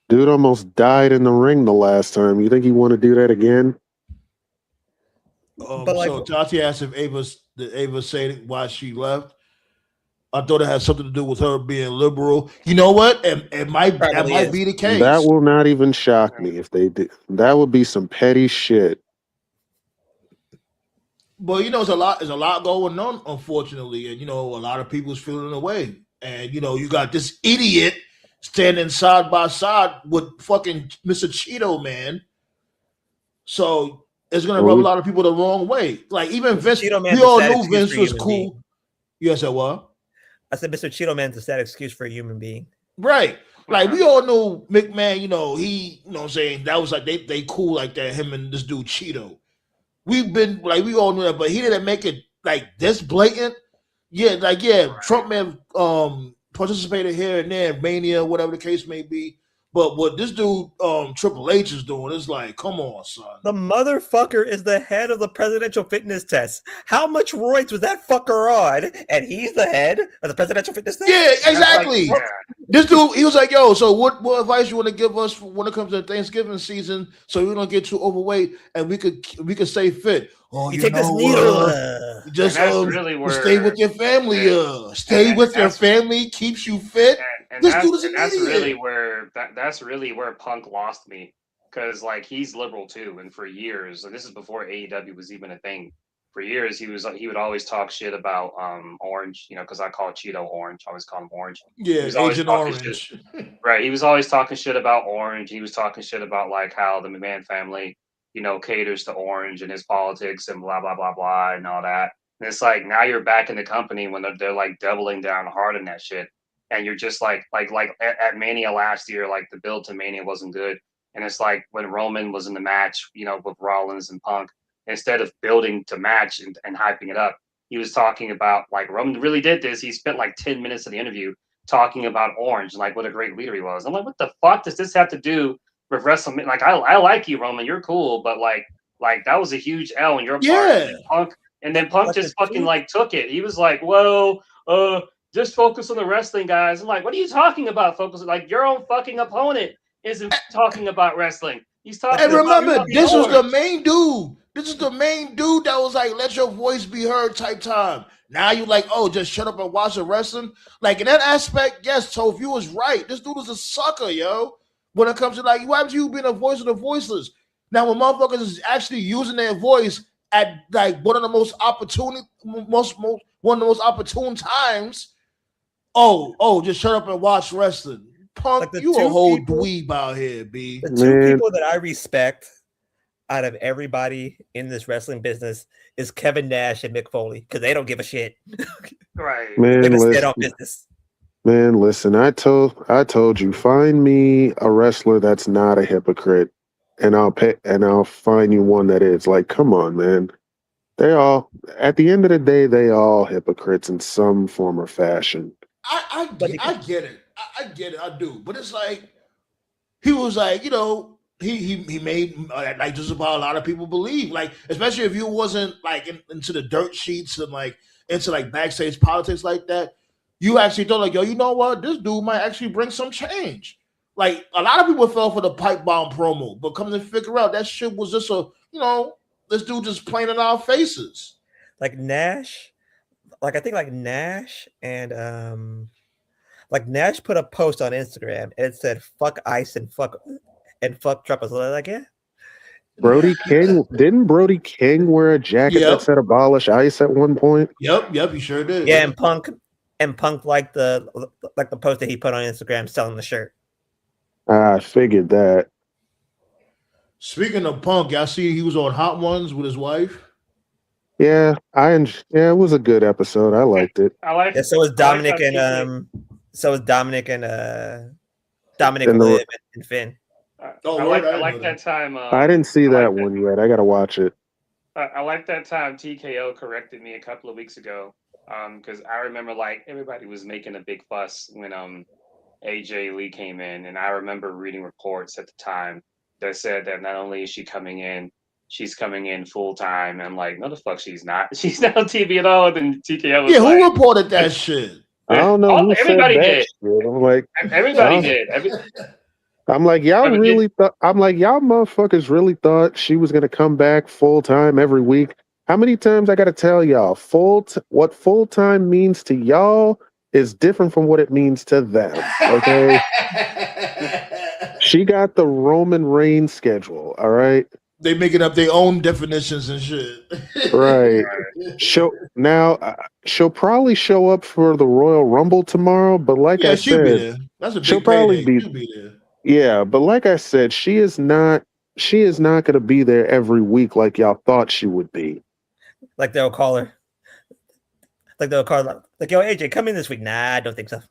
dude almost died in the ring the last time. You think you want to do that again? But like- so Tati asked if did Ava say why she left. I thought it had something to do with her being liberal. You know what? It might be the case. That will not even shock me if they did. That would be some petty shit. But you know, there's a lot going on, unfortunately, and you know, a lot of people's feeling away. And you know, you got this idiot standing side by side with fucking Mr. Cheeto Man. So it's gonna rub a lot of people the wrong way. Like even Vince, Cheeto we Man's all a sad knew excuse Vince for was human cool. being. You said what? I said Mr. Cheeto Man's a sad excuse for a human being. Right. Like we all knew McMahon, you know, he, you know what I'm saying, that was like they cool like that, him and this dude Cheeto. We've been like we all knew that, but he didn't make it like this blatant. Yeah, like Trump may have participated here and there, Mania, whatever the case may be. But what this dude Triple H is doing is like, come on, son. The motherfucker is the head of the presidential fitness test. How much roids was that fucker on? And he's the head of the presidential fitness test? Yeah, exactly. Like, This dude, he was like, yo, so what advice you want to give us when it comes to Thanksgiving season so we don't get too overweight and we could stay fit? Oh, you take this needle. Just And that's really where- stay with your family. Stay with your family, keeps you fit. and This that's, dude is an that's idiot. really where that's really where Punk lost me because like he's liberal too, and for years, and this is before AEW was even a thing. for years he would always talk shit about Orange, because I call Cheeto Orange. I always call him Orange. Yeah, He was always Agent talking Orange. shit. Right. He was always talking shit about Orange. He was talking shit about like how the McMahon family, caters to Orange and his politics and blah blah blah blah and all that. And it's like now you're back in the company when they're like doubling down hard on that shit. And you're just like at Mania last year, like the build to Mania wasn't good. And it's like when Roman was in the match, with Rollins and Punk, instead of building to match and hyping it up, he was talking about like Roman really did this. He spent like 10 minutes of the interview talking about Orange and like what a great leader he was. I'm like, what the fuck does this have to do with WrestleMania? Like, I like you, Roman, you're cool, but like that was a huge L in your part. And then Punk just fucking like took it. He was like, whoa, just focus on the wrestling, guys. I'm like, what are you talking about? Focus, like your own fucking opponent isn't talking about wrestling. He's talking. And remember, about this was the main dude. This is the main dude that was like, let your voice be heard type time. Now you like, oh, just shut up and watch the wrestling. Like in that aspect, yes, Toph, you was right. This dude is a sucker, yo. When it comes to like, why haven't you been a voice of the voiceless? Now when motherfuckers is actually using their voice at like one of the most opportune times. Oh, just shut up and watch wrestling. Punk, like you a whole dweeb out here, B. The two people that I respect out of everybody in this wrestling business is Kevin Nash and Mick Foley, because they don't give a shit. Right. Man, listen, I told you, find me a wrestler that's not a hypocrite, and I'll find you one that is. Like, come on, man. They all, at the end of the day, they all hypocrites in some form or fashion. I get it. I get it. I do. But it's like, he was like, he made like just about a lot of people believe, like, especially if you wasn't like into the dirt sheets and like into like backstage politics like that, you actually thought like, yo, you know what? This dude might actually bring some change. Like a lot of people fell for the pipe bomb promo, but come to figure out that shit was just this dude just playing in our faces. Like Nash, like I think like Nash and like Nash put a post on Instagram and it said "fuck ice" and fuck Trump. I was like, yeah. Brody King, didn't Brody King wear a jacket that said "abolish ice" at one point? Yep, he sure did. Yeah, and Punk like the post that he put on Instagram selling the shirt. I figured that. Speaking of Punk, y'all see he was on Hot Ones with his wife. Yeah, it was a good episode. I liked it. I liked it. So was Dominic and Liv and Finn. I like that time. I didn't see that one yet. I gotta watch it. I like that time TKO corrected me a couple of weeks ago. Because I remember like everybody was making a big fuss when AJ Lee came in, and I remember reading reports at the time that said that not only is she coming in, she's coming in full time. And I'm like, no, the fuck, she's not. She's not on TV at all. And TKO was who reported that shit? I don't know. Everybody did. I'm like, everybody did. I'm like, y'all really thought. I'm like, y'all motherfuckers really thought she was gonna come back full time every week. How many times I gotta tell y'all? What full time means to y'all is different from what it means to them. Okay. She got the Roman Reigns schedule. All right. They making up their own definitions and shit. Right. She'll probably show up for the Royal Rumble tomorrow, but like I she'll said, be there. That's a big she'll probably she'll be there. Yeah, but like I said, she is not going to be there every week like y'all thought she would be. Like they'll call her. Like yo, AJ, come in this week. Nah, I don't think so.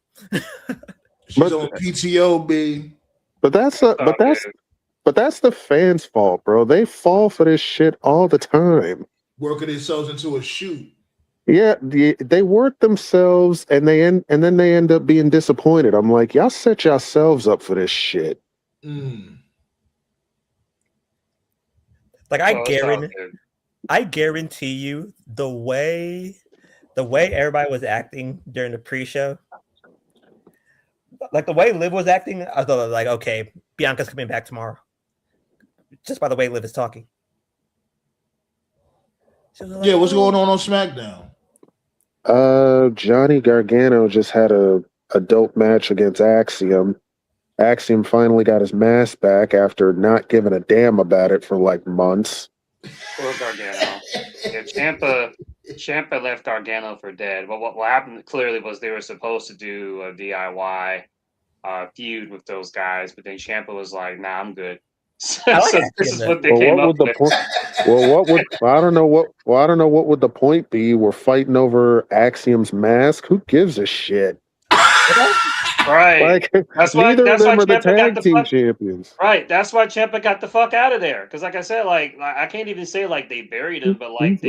She's on PTO, B. But that's the fans' fault, bro. They fall for this shit all the time. Working themselves into a shoot. Yeah, they work themselves and then they end up being disappointed. I'm like, y'all set yourselves up for this shit. Like I guarantee you the way everybody was acting during the pre-show, like the way Liv was acting, I thought like, okay, Bianca's coming back tomorrow. Just by the way Liv is talking. Like, what's going on SmackDown? Johnny Gargano just had a dope match against Axiom. Axiom finally got his mask back after not giving a damn about it for like months. Poor Gargano. Yeah, Ciampa left Gargano for dead. But what happened clearly was they were supposed to do a DIY feud with those guys, but then Ciampa was like, "Nah, I'm good." So, I like this is Axiom, what they Well, came what up would the with. point? Well, what would I don't know what would the point be? We're fighting over Axiom's mask. Who gives a shit? Right. Like That's why. neither of That's why them are the Ciampa got tag the team fuck. champions. Right. That's why Ciampa got the fuck out of there. Because, like I said, like I can't even say like they buried him, but like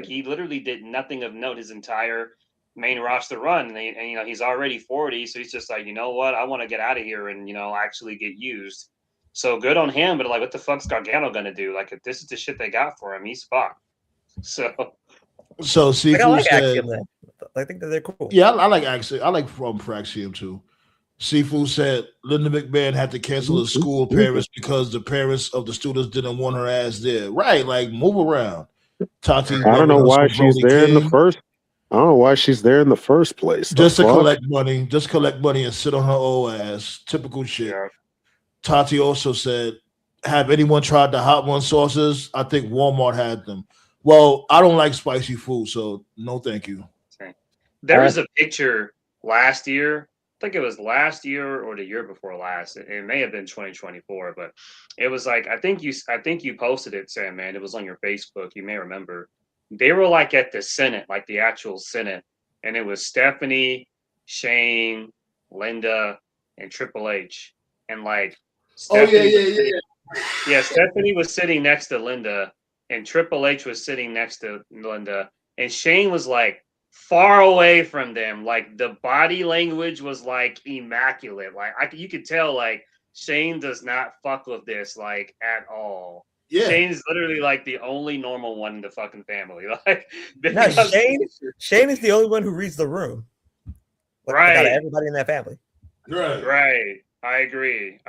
he literally did nothing of note his entire main roster run, and you know he's already 40, so he's just like, you know what, I want to get out of here and actually get used. So good on him, but like, what the fuck's Gargano gonna do? Like, if this is the shit they got for him, he's fucked. So Sifu I like said, Axiom then. I think that they're cool. yeah, I like Axiom. I like for Axiom too. Sifu said Linda McMahon had to cancel her school appearance because the parents of the students didn't want her ass there. Right, like move around. Tati, I don't know why she's there in the King, first. I don't know why she's there in the first place. just to collect money, and sit on her old ass. Typical shit. yeah. Tati also said, "Have anyone tried the hot one sauces? I think Walmart had them." Well, I don't like spicy food, so no, thank you. There was a picture last year. I think it was last year or the year before last. It may have been 2024, but it was like I think you posted it, Sam. Man, it was on your Facebook. You may remember. They were like at the Senate, like the actual Senate, and it was Stephanie, Shane, Linda, and Triple H, and like Stephanie yeah. Stephanie was sitting next to Linda, and Triple H was sitting next to Linda, and Shane was like far away from them. Like the body language was like immaculate. Like you could tell like Shane does not fuck with this like at all. Yeah. Shane's literally like the only normal one in the fucking family. Like no, Shane is the only one who reads the room. Like, right. Everybody in that family. Right. I agree.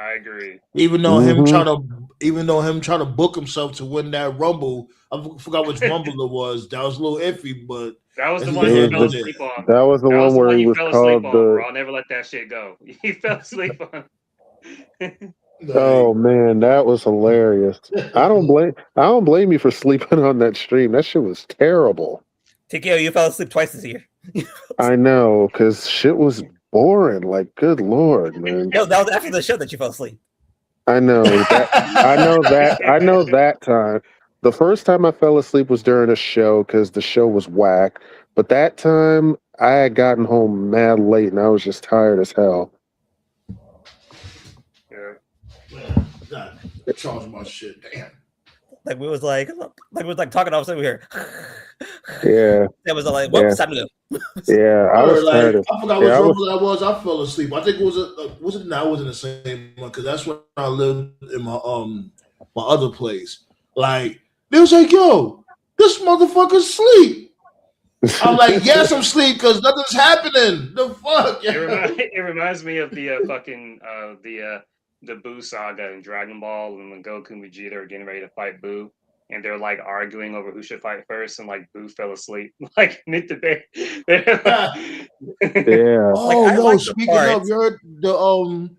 Even though him trying to book himself to win that Rumble, I forgot which Rumble it was. That was a little iffy, but that was the one he fell asleep on. That was the one where he was called the. I'll never let that shit go. He fell asleep on. Oh man, that was hilarious. I don't blame you for sleeping on that stream. That shit was terrible. Tikio, you fell asleep twice this year. I know, because shit was boring. Like, good lord, man. No, that was after the show that you fell asleep. I know that. I know that time. The first time I fell asleep was during a show because the show was whack. But that time I had gotten home mad late and I was just tired as hell. God, charge my shit. Damn. Like we was talking all of a sudden we heard. Yeah. That was like, what was time to go? Yeah, I was tired of. I forgot which Rumble that was. I fell asleep. I think it was it wasn't the same one because that's when I lived in my other place. Like they was like, yo, this motherfucker's asleep. I'm like, yes, I'm asleep because nothing's happening. The fuck? It reminds me of the fucking the Boo saga in Dragon Ball, and when Goku and Vegeta are getting ready to fight Boo, and they're like arguing over who should fight first, and like Boo fell asleep like mid debate. Yeah. Oh, speaking of, you heard the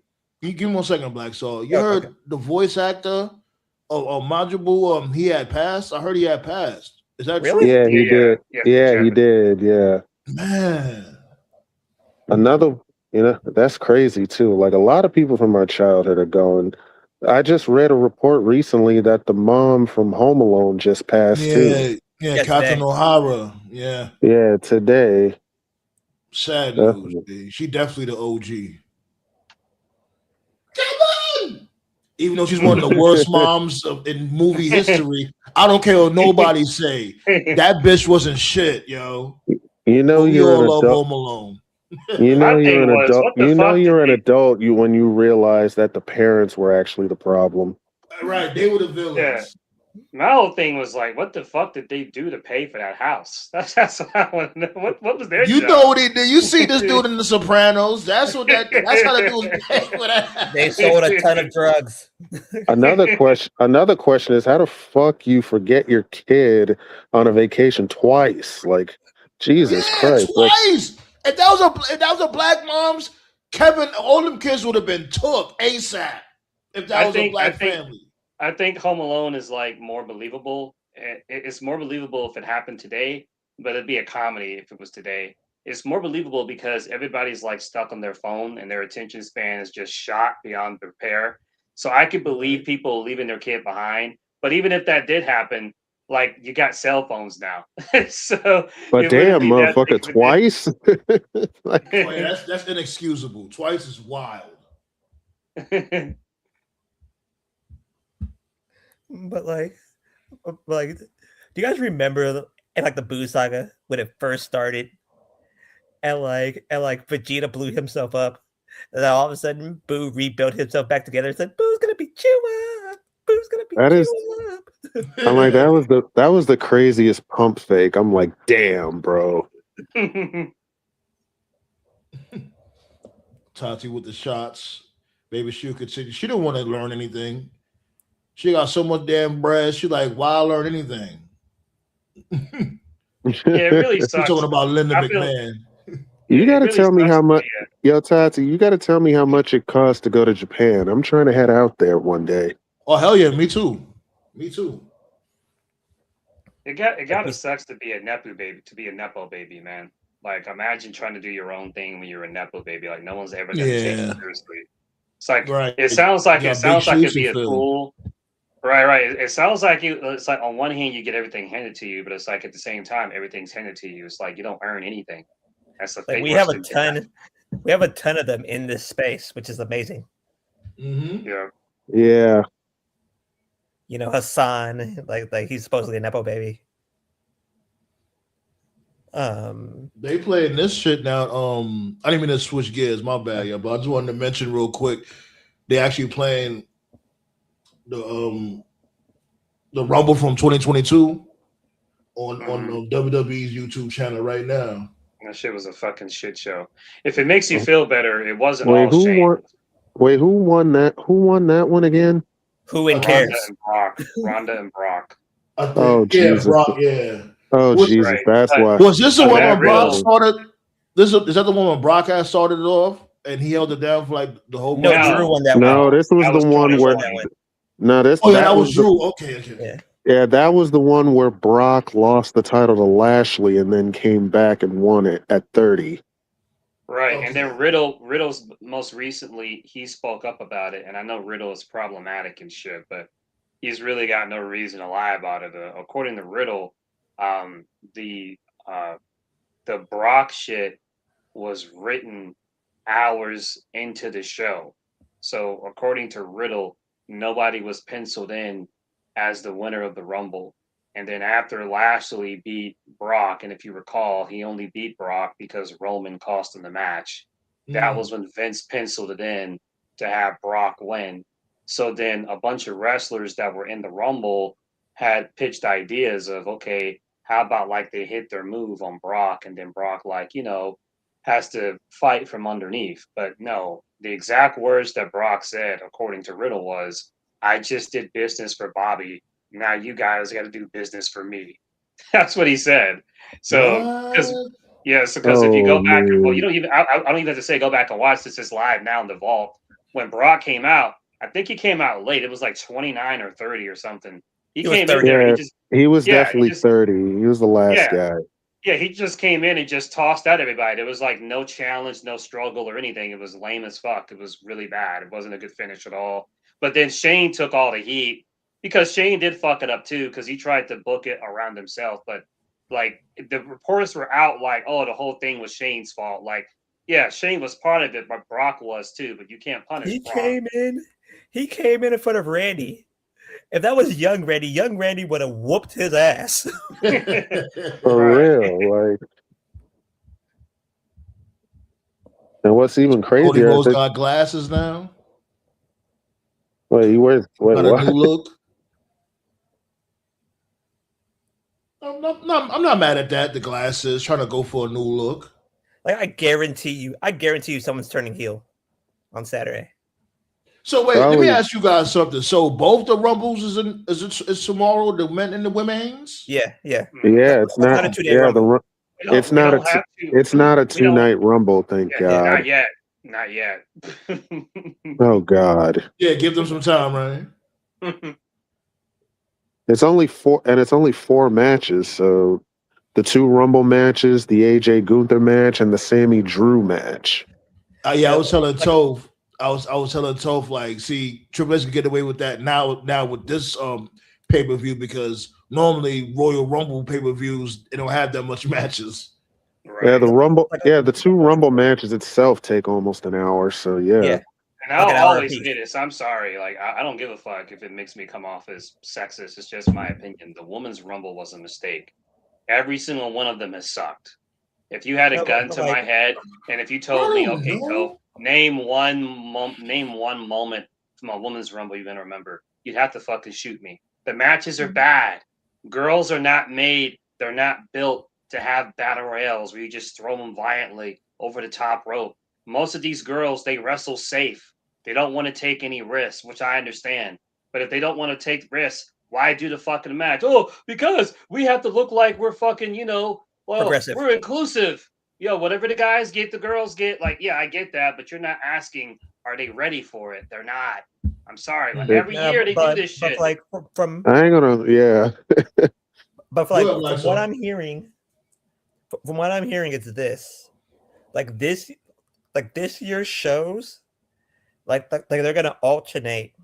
You give me 1 second, Black Soul. You heard the voice actor of Majin Buu, he had passed. I heard he had passed. Is that really? true? Yeah, he did. Yeah, he did. Yeah. Man. Another, that's crazy too. Like a lot of people from our childhood are going. I just read a report recently that the mom from Home Alone just passed too. Yeah, Captain O'Hara. Yeah. Yeah, today. Sad news. She definitely the OG. Come on! Even though she's one of the worst moms in movie history, I don't care what nobody say. That bitch wasn't shit, yo. You know you're an love adult. Home Alone. You know you're an adult. You know you're an adult. When you realize that the parents were actually the problem. Right, they were the villains. Yeah. My whole thing was like, what the fuck did they do to pay for that house? That's what I want to know. What was their job? You know what he did? You see this dude in The Sopranos? That's how the dudes pay for that. They sold a ton of drugs. Another question is how the fuck you forget your kid on a vacation twice? Like, Jesus Christ! Twice. If that was a black mom's, Kevin, all them kids would have been took ASAP. If that was a black family. I think Home Alone is like more believable, it's more believable if it happened today, but it'd be a comedy if it was today. It's more believable because everybody's like stuck on their phone and their attention span is just shot beyond repair. So I could believe people leaving their kid behind. But even if that did happen, like you got cell phones now, so But it wouldn't damn, be that big motherfucker, of a twice. Like, Oh, yeah, that's inexcusable. Twice is wild. deal. But do you guys remember in like the Boo saga when it first started, and Vegeta blew himself up, and then all of a sudden Boo rebuilt himself back together and said, "Boo's gonna beat you up. Boo's gonna beat that is, you up." I'm like, that was the craziest pump fake. I'm like, damn, bro. Tati with the shots. Baby Shu continued. She didn't want to learn anything. She got so much damn bread. She like, why learn anything? Yeah, it really She's sucks. talking about Linda I feel McMahon. You it got to really tell me sucks how to much, me. yo, Tati. You got to tell me how much it costs to go to Japan. I'm trying to head out there one day. Oh hell yeah, me too. Me too. It gotta sucks to be a nepo baby, man. Like imagine trying to do your own thing when you're a nepo baby. Like no one's ever gonna take you Yeah. seriously. It's like Right. it sounds like You got big it'd shoes be to a fill. cool. Right. It sounds like it's like on one hand you get everything handed to you, but it's like at the same time everything's handed to you. It's like you don't earn anything. That's the Like fake we have a question. ton, we have a ton of them in this space, which is amazing. Mm-hmm. Yeah. Yeah. You know, Hassan, like he's supposedly a nepo baby. They playing this shit now. I didn't mean to switch gears, my bad, yeah. But I just wanted to mention real quick. They actually playing the Rumble from 2022 on WWE's YouTube channel right now. That shit was a fucking shit show. If it makes you feel better, it wasn't Wait, all who Shane. won? Wait, who won that? Who won that one again? Who in Ronda cares? Ronda and Brock. I think, Oh, yeah, Jesus. Brock, yeah. Oh, Was- Jesus, Right. that's But- why. Was this the But one that when Brock real- started? Is that the one when Brock had started it off and he held it down for like the whole No, match? Drew won that No, one. this was That the was one 2020. where. No, this. Oh yeah, that was the- Drew. Okay. Yeah. Yeah, that was the one where Brock lost the title to Lashley and then came back and won it at 30. Right, Okay. and then Riddle's most recently he spoke up about it, and I know Riddle is problematic and shit, but he's really got no reason to lie about it. According to Riddle, the Brock shit was written hours into the show, so according to Riddle, nobody was penciled in as the winner of the Rumble. And then after Lashley beat Brock, and if you recall, he only beat Brock because Roman cost him the match. That was when Vince penciled it in to have Brock win. So then a bunch of wrestlers that were in the Rumble had pitched ideas of, okay, how about like they hit their move on Brock and then Brock has to fight from underneath. But no, the exact words that Brock said, according to Riddle, was, I just did business for Bobby. Now you guys got to do business for me. That's what he said. So, because if you go back, well, you don't even. I don't even have to say go back and watch this. It's live now in the vault. When Brock came out, I think he came out late. It was like 29 or 30 or something. He came in there. Yeah, he was definitely 30. He was the last Yeah. guy. Yeah, he just came in and just tossed out everybody. There was like no challenge, no struggle or anything. It was lame as fuck. It was really bad. It wasn't a good finish at all. But then Shane took all the heat because Shane did fuck it up too because he tried to book it around himself. But like the reports were out like, oh, the whole thing was Shane's fault. Like, yeah, Shane was part of it, but Brock was too. But you can't punish He Brock. He came in front of Randy. If that was young Randy would have whooped his ass. For real, like. And what's even Cody crazier Rhodes is got glasses now. wait, he wears Got a what? new look. I'm not mad at that. The glasses, trying to go for a new look. Like I guarantee you someone's turning heel on Saturday. So wait, let Probably. me ask you guys something. So both the Rumbles is tomorrow, the men and the women's? Yeah. Yeah, it's not. a 2-day Yeah, Rumble. it's not a. It's not a 2-night Rumble. Thank God. Not yet. Oh God. Yeah, give them some time, right? It's only four matches. So the 2 Rumble matches, the AJ Gunther match, and the Sammy Drew match. Yeah, I was telling Toph. I was telling Toph, like, see, Triple H can get away with that now with this pay-per-view, because normally Royal Rumble pay-per-views, they don't have that much matches. Right. Yeah, the Rumble. Yeah, the 2 Rumble matches itself take almost an hour. So yeah. And I'll always say this. I'm sorry. Like, I don't give a fuck if it makes me come off as sexist. It's just my opinion. The Women's Rumble was a mistake. Every single one of them has sucked. If you had a gun to my head, and if you told me, okay, so name one moment from a Women's Rumble you're gonna remember, you'd have to fucking shoot me. The matches are bad. Girls are not made. They're not built to have battle royales where you just throw them violently over the top rope. Most of these girls, they wrestle safe. They don't want to take any risks, which I understand. But if they don't want to take risks, why do the fucking match? Oh, because we have to look like we're fucking, well, progressive. We're inclusive. Whatever the guys get, the girls get. Like, yeah, I get that, but you're not asking, are they ready for it? They're not. I'm sorry. Like, every year they do this shit. Like from I ain't gonna. Yeah. But like from what I'm hearing, it's this. Like this year's shows, like they're gonna alternate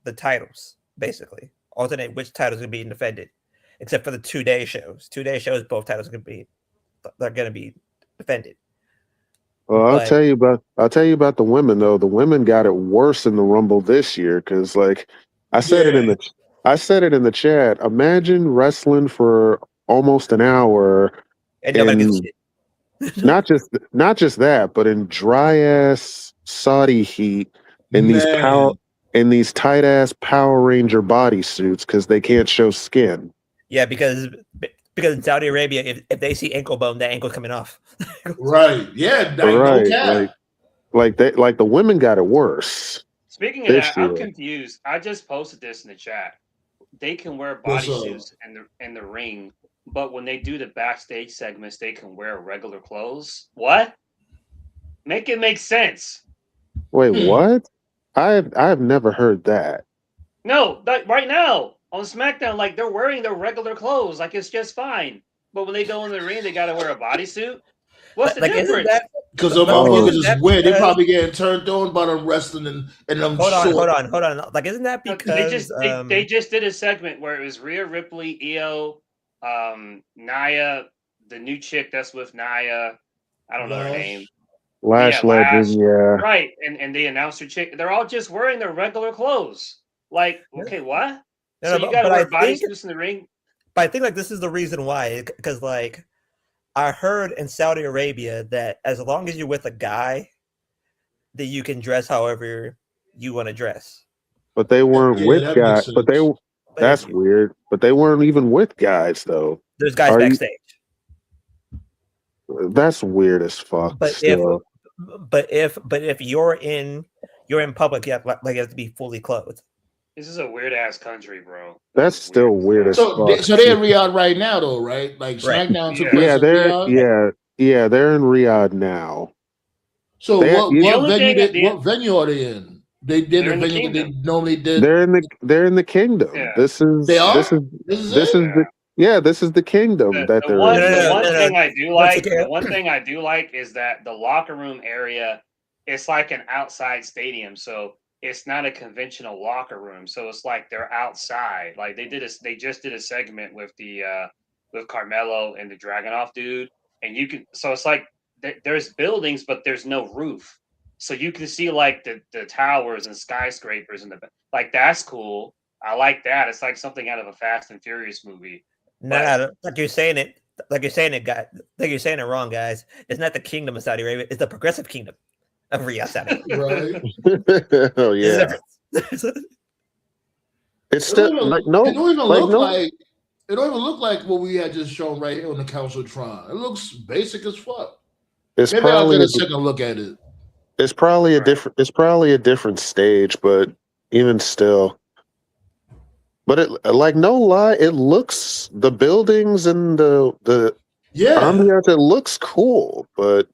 the titles, basically alternate which titles are being defended, except for the 2-day shows. 2-day shows, both titles they're gonna be defended. Well, I'll tell you about the women though. The women got it worse in the Rumble this year because, like, I said it in the chat. Imagine wrestling for almost an hour and nobody gives a shit. not just that, but in dry ass Saudi heat in these tight ass Power Ranger bodysuits because they can't show skin. Yeah, because in Saudi Arabia, if they see ankle bone, that ankle's coming off. Right. Yeah. Right. Like the women got it worse. Speaking of that, I'm confused. I just posted this in the chat. They can wear bodysuits in the ring, but when they do the backstage segments, they can wear regular clothes. What? Make it make sense. Wait, what? I've never heard that. No, right now on SmackDown, like, they're wearing their regular clothes, like it's just fine. But when they go in the ring, they got to wear a bodysuit. What's the difference? Because the motherfuckers is weird. They probably getting turned on by them wrestling and them. Hold on. Like, isn't that because they just did a segment where it was Rhea Ripley, Io, Nia, the new chick that's with Nia. I don't know her name. Lash Legend, yeah. Right, and they announced her chick. They're all just wearing their regular clothes. Like, okay, what? So you got to wear bodysuits in the ring? But I think, like, this is the reason why. Because, like, I heard in Saudi Arabia that as long as you're with a guy, that you can dress however you want to dress. But they weren't with guys. That's weird. But they weren't even with guys, though. There's guys backstage. That's weird as fuck. But if you're in public, you have to be fully clothed. This is a weird ass country, bro. That's still weird as fuck. So they're in Riyadh right now, though, right? Like SmackDown took place in Riyadh? They're in Riyadh now. So what venue are they in? They're in the venue they normally did. They're in the Kingdom. Yeah. This is the Kingdom that they're in. The one thing I do like is that the locker room area, it's like an outside stadium, so it's not a conventional locker room. So it's like they're outside. Like they just did a segment with with Carmelo and the Dragunov dude, and so it's like there's buildings, but there's no roof, so you can see like the towers and skyscrapers and like that's cool. I like that. It's like something out of a Fast and Furious movie. No, like you're saying it, guys. Like you're saying it wrong, guys. It's not the Kingdom of Saudi Arabia. It's the Progressive Kingdom of Riyadh, Saudi Arabia. Right? Oh yeah. It's still it don't even look like what we had just shown right here on the Council of Tron. It looks basic as fuck. Maybe I'll get a second look at it. It's probably a different stage, but even still. But it, like, no lie, it looks, the buildings and the ambiance, it looks cool, but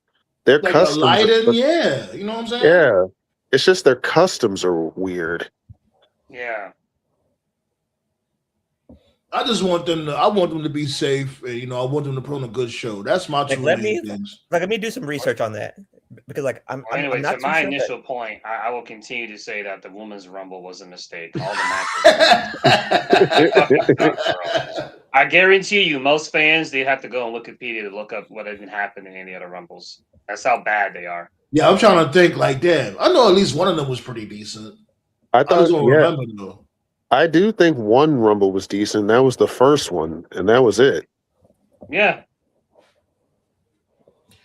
their like customs, lighting, you know what I'm saying? Yeah, it's just their customs are weird. Yeah. I just want them to. I want them to be safe, and I want them to put on a good show. That's my two let main me things. let me do some research on that because I'm Anyway, I'm not to too my sure initial point, I will continue to say that the women's rumble was a mistake. All the matches fucking sucked, bro. I guarantee you, most fans they have to go on Wikipedia to look up what even happened in any other rumbles. That's how bad they are. Yeah, I'm trying to think. Like, damn, I know at least one of them was pretty decent. I I thought, just don't yeah, remember though. I do think one Rumble was decent. That was the first one, and that was it. Yeah.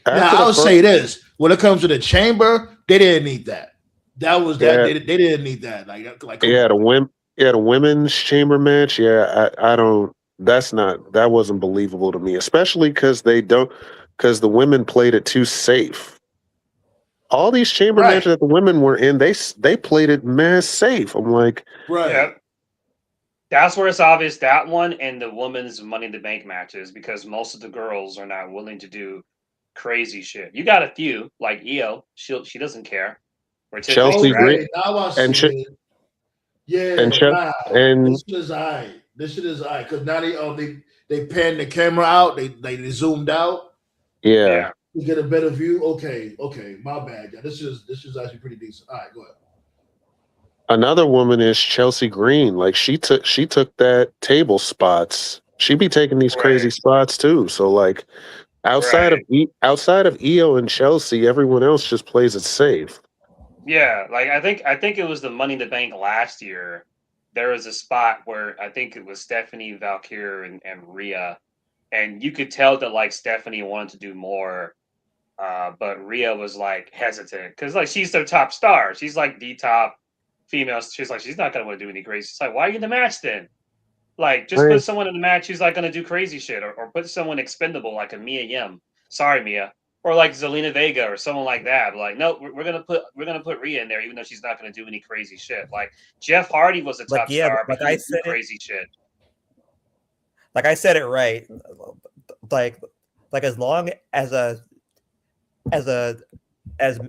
Now After I the would first, say this: when it comes to the chamber, they didn't need that. That was that yeah, they didn't need that. Like come yeah, on. the women's chamber match. Yeah, I don't. That wasn't believable to me, especially because because the women played it too safe. All these chamber Right, matches that the women were in, they played it mass safe. I'm like, right. Yeah. That's where it's obvious, that one and the women's Money in the Bank matches, because most of the girls are not willing to do crazy shit. You got a few, like Io. She doesn't care. Or Tiffany Chelsea Stratton. Green Okay, now I and see it. and Yeah, Ch- nah. and This shit is alright. This shit is alright because now they panned the camera out. They zoomed out yeah. Yeah. to get a better view. Okay, my bad. Yeah, this is actually pretty decent. All right, go ahead. Another woman is Chelsea Green. Like she took that table spots. She be taking these crazy Right. spots too. So like outside of Right. outside of Io and Chelsea, everyone else just plays it safe. Yeah. Like I think it was the Money in the Bank last year. There was a spot where I think it was Stephanie, Valkyrie, and Rhea. And you could tell that like Stephanie wanted to do more. But Rhea was like hesitant because like she's their top star. She's like the top female. She's like she's not gonna want to do any crazy. She's like, why are you in the match then? Like just Right. put someone in the match who's like gonna do crazy shit, or put someone expendable like a Mia Yim. Sorry, Mia, or like Zelina Vega or someone like that. But like no, we're gonna put Rhea in there, even though she's not gonna do any crazy shit. Like Jeff Hardy was a like top yeah, star, but like he I didn't do said it crazy shit. like I said it right. Like as long as a as a as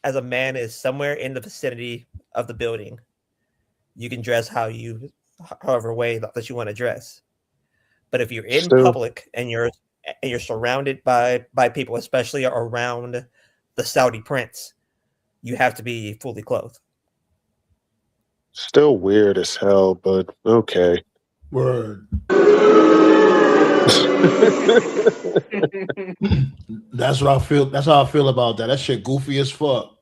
as a man is somewhere in the vicinity of the building, you can dress however way that you want to dress. But if you're in Still, public and you're surrounded by people, especially around the Saudi prince, you have to be fully clothed. still weird as hell, but okay. Word. That's what I feel. That's how I feel about that. That shit goofy as fuck.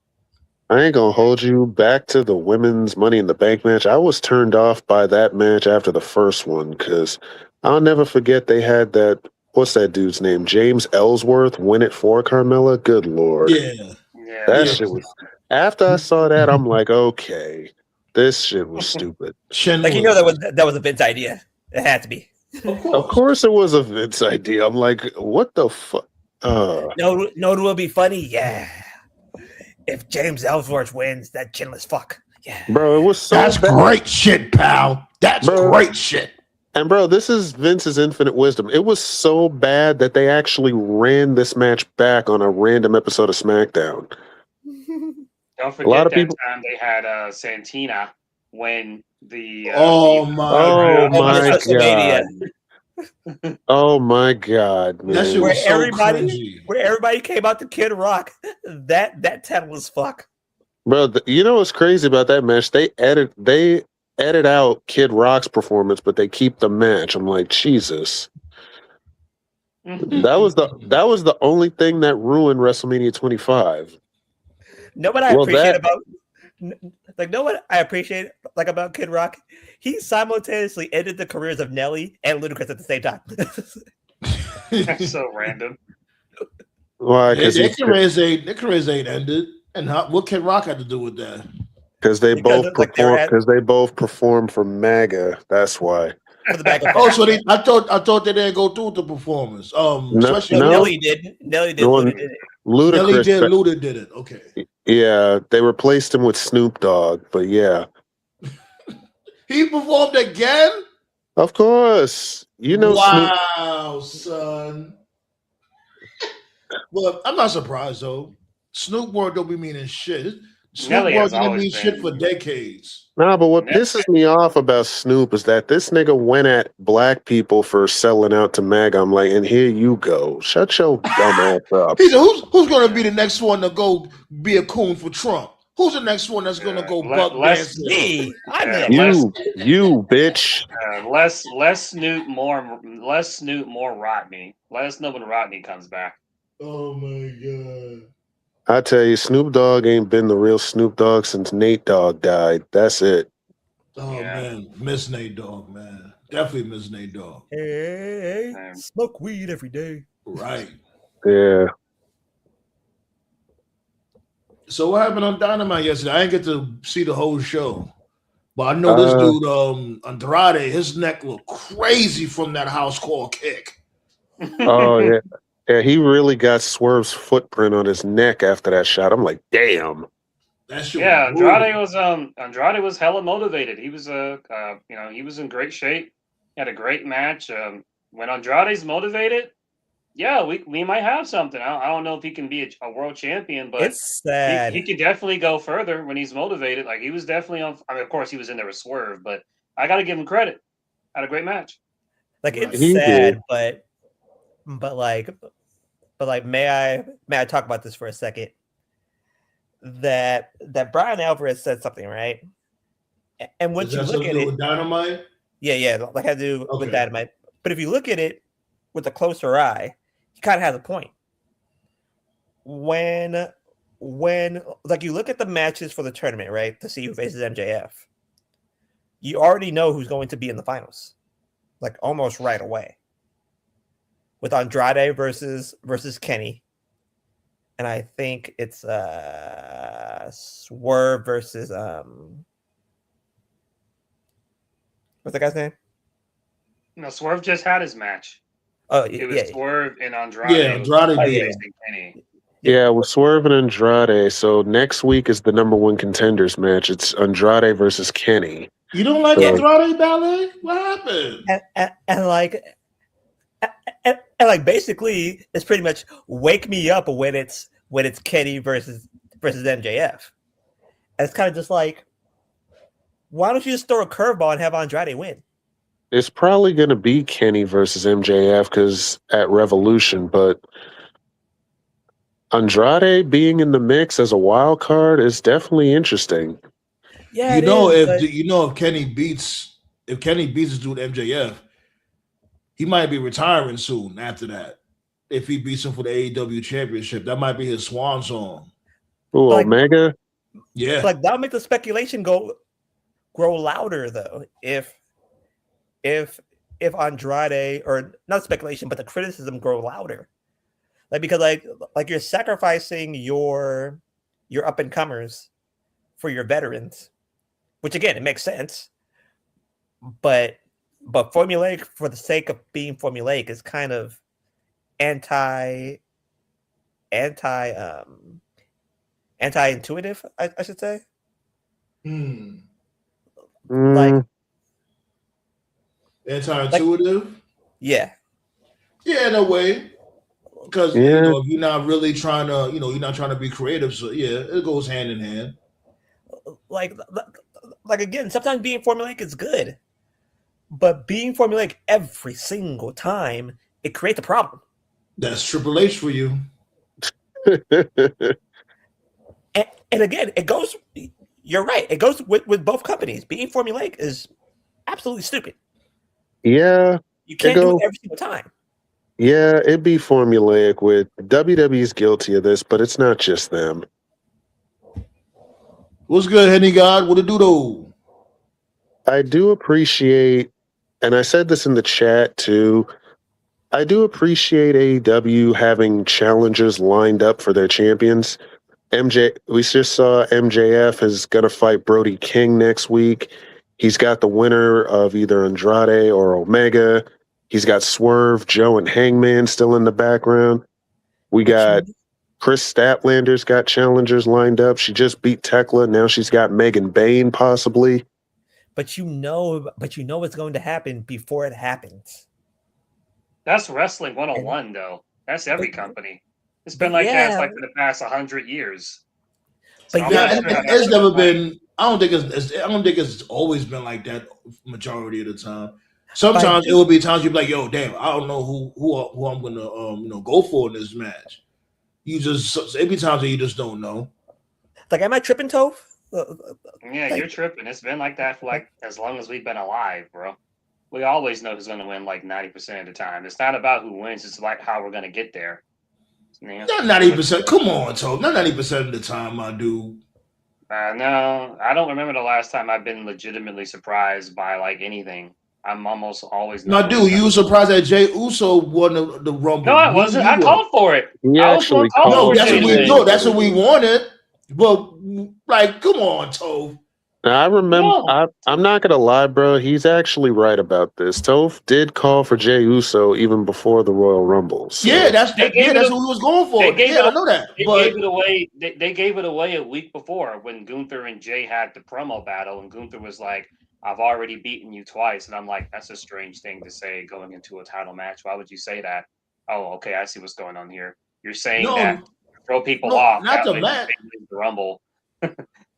I ain't gonna hold you back to the women's Money in the Bank match. I was turned off by that match after the first one because I'll never forget they had that. What's that dude's name? James Ellsworth win it for Carmella. Good lord, Yeah, Yeah, that yeah. shit was. After I saw that, I'm like, okay, this shit was stupid. Like that was a Vince idea. It had to be. Of course, it was a Vince idea. I'm like, what the fuck? No, it will be funny. Yeah, if James Ellsworth wins, that chinless fuck. Yeah, Bro, it was so That's bad. great shit, pal. That's Bro. great shit. And bro, this is Vince's infinite wisdom. It was so bad that they actually ran this match back on a random episode of SmackDown. don't A lot forget of that people. time they had Santina win the Oh female my Oh god. my WrestleMania. god. Oh my god, That man. shit Where was so everybody cringy. came out to Kid Rock. That talent was fuck. Bro, you know what's crazy about that match? They edit out Kid Rock's performance, but they keep the match. I'm like, Jesus. That was the only thing that ruined WrestleMania 25. Know what I Well, appreciate that about know what I appreciate like about Kid Rock? He simultaneously ended the careers of Nelly and Ludacris at the same time. That's so random. why? Their Because careers ain't ended. And what Kid Rock had to do with that? they Because both it's like they were perform at because they both perform for MAGA. That's why. for the back of Oh, so I thought they didn't go through with the performance. No, Especially no, no, Nelly did. Nelly did. no Luda one. did it. Nelly Ludacris. did, Luda did it. Okay. Yeah, they replaced him with Snoop Dogg. But yeah, He performed again? of course. You know Snoop. Wow, son. Well, I'm not surprised though. Snoop Dogg don't be meaning shit. Snoop Nelly has wasn't in always these shit for been. decades. Nah, but what Nelly, pisses me off about Snoop is that this nigga went at black people for selling out to MAGA. I'm like, and here you go. Shut your dumb ass up. He said, "Who's going to be the next one to go be a coon for Trump? Who's the next one that's going to go buck less, Gansel?" Me, I'm yeah, next. You bitch. less Snoop, more Rodney. Let us know when Rodney comes back. Oh my god! I tell you, Snoop Dogg ain't been the real Snoop Dogg since Nate Dogg died. That's it. Oh Yeah. man, miss Nate Dogg, man. Definitely miss Nate Dogg. Hey, Man. smoke weed every day. Right. Yeah. So what happened on Dynamite yesterday? I didn't get to see the whole show, but I know this Uh, dude, Andrade, his neck looked crazy from that house call kick. Oh yeah. Yeah, he really got Swerve's footprint on his neck after that shot. I'm like, damn. That shit Yeah, was brutal. Andrade was hella motivated. He was he was in great shape. He had a great match. When Andrade's motivated, yeah, we might have something. I don't know if he can be a world champion, but It's he sad. can definitely go further when he's motivated. Like he was definitely on. I mean, of course, he was in there with Swerve, but I got to give him credit. Had a great match. Like Right. it's He sad, did. but like may I talk about this for a second? That Brian Alvarez said something, right? And once Does you that look something at to do it, with Dynamite? yeah, like had to do with Okay. Dynamite. But if you look at it with a closer eye, he kind of has a point. When like you look at the matches for the tournament, right, to see who faces MJF, you already know who's going to be in the finals, like almost right away. With Andrade versus Kenny, and I think it's Swerve versus what's the guy's name? No, Swerve just had his match. Oh It was yeah, Swerve and Andrade. Yeah, Andrade Oh, did. yeah. facing Kenny. Yeah, with Swerve and Andrade. So next week is the number one contenders match. It's Andrade versus Kenny. You don't like Yeah. Andrade Ballet? What happened? and like and like basically it's pretty much wake me up when it's Kenny versus MJF. And it's kind of just like, why don't you just throw a curveball and have Andrade win? It's probably going to be Kenny versus MJF because at Revolution, but Andrade being in the mix as a wild card is definitely interesting. Yeah, You know, but if Kenny beats this dude MJF, he might be retiring soon after that. If he beats him for the AEW championship, that might be his swan song. Ooh, Like- Omega? Yeah. like that'll make the speculation grow louder though. If Andrade, or not speculation, but the criticism grow louder. Like because like you're sacrificing your up and comers for your veterans, which again it makes sense. But formulaic for the sake of being formulaic is kind of anti-intuitive, I should say. Like Anti-intuitive? yeah. Yeah, in a way. Because Yeah. if you're not really trying to, you're not trying to be creative. So yeah, it goes hand in hand. Like again, sometimes being formulaic is good, but being formulaic every single time, it creates a problem. That's Triple H for you. And again, it goes. You're right. It goes with both companies. Being formulaic is absolutely stupid. Yeah. You can't do it every single time. Yeah, it'd be formulaic with WWE's guilty of this, but it's not just them. What's good, Henny God? What it do though? I do appreciate, and I said this in the chat too, I do appreciate AEW having challengers lined up for their champions. We just saw MJF is going to fight Brody King next week. He's got the winner of either Andrade or Omega. He's got Swerve, Joe, and Hangman still in the background. We got Chris Statlander's got challengers lined up. She just beat Tekla. Now she's got Megan Bayne possibly. But you know what's going to happen before it happens. That's wrestling 101, though. That's every company. It's been like that like for the past 100 years. So But I'm yeah, not Yeah, sure how that's it's never gonna play. been. I don't think it's always been like that majority of the time. but I Sometimes it do will be times you'll be like, "Yo, damn, I don't know who I'm gonna go for in this match." You just it be times that you just don't know. like, am I tripping, Toph? Yeah, Like, you're tripping. It's been like that for like as long as we've been alive, bro. We always know who's gonna win like 90% of the time. It's not about who wins, it's like how we're gonna get there. Yeah. Not 90%. Come on, Toby. Not 90% of the time, my dude. No, I don't remember the last time I've been legitimately surprised by like anything. I'm almost always know My who it's dude, gonna you were be. surprised that Jay Uso won the No, Rumble. I Me and wasn't. you I were. called for it. He I was the one actually calling No, for called that's Jay for what to we Jay win. no, to that's what we win. wanted. But like, come on, Tove. Now, I remember. No, I'm not gonna lie, bro. He's actually right about this. Toph did call for Jey Uso even before the Royal Rumble. Yeah, So they yeah, gave it. that's what we was going They for. gave Yeah, it. I know that. They gave But it away. They gave it away a week before when Gunther and Jay had the promo battle, and Gunther was like, "I've already beaten you twice," and I'm like, "That's a strange thing to say going into a title match. Why would you say that?" Oh, okay, I see what's going on here. You're saying that no, to throw people no, off. not That the way, when match. they win the Rumble.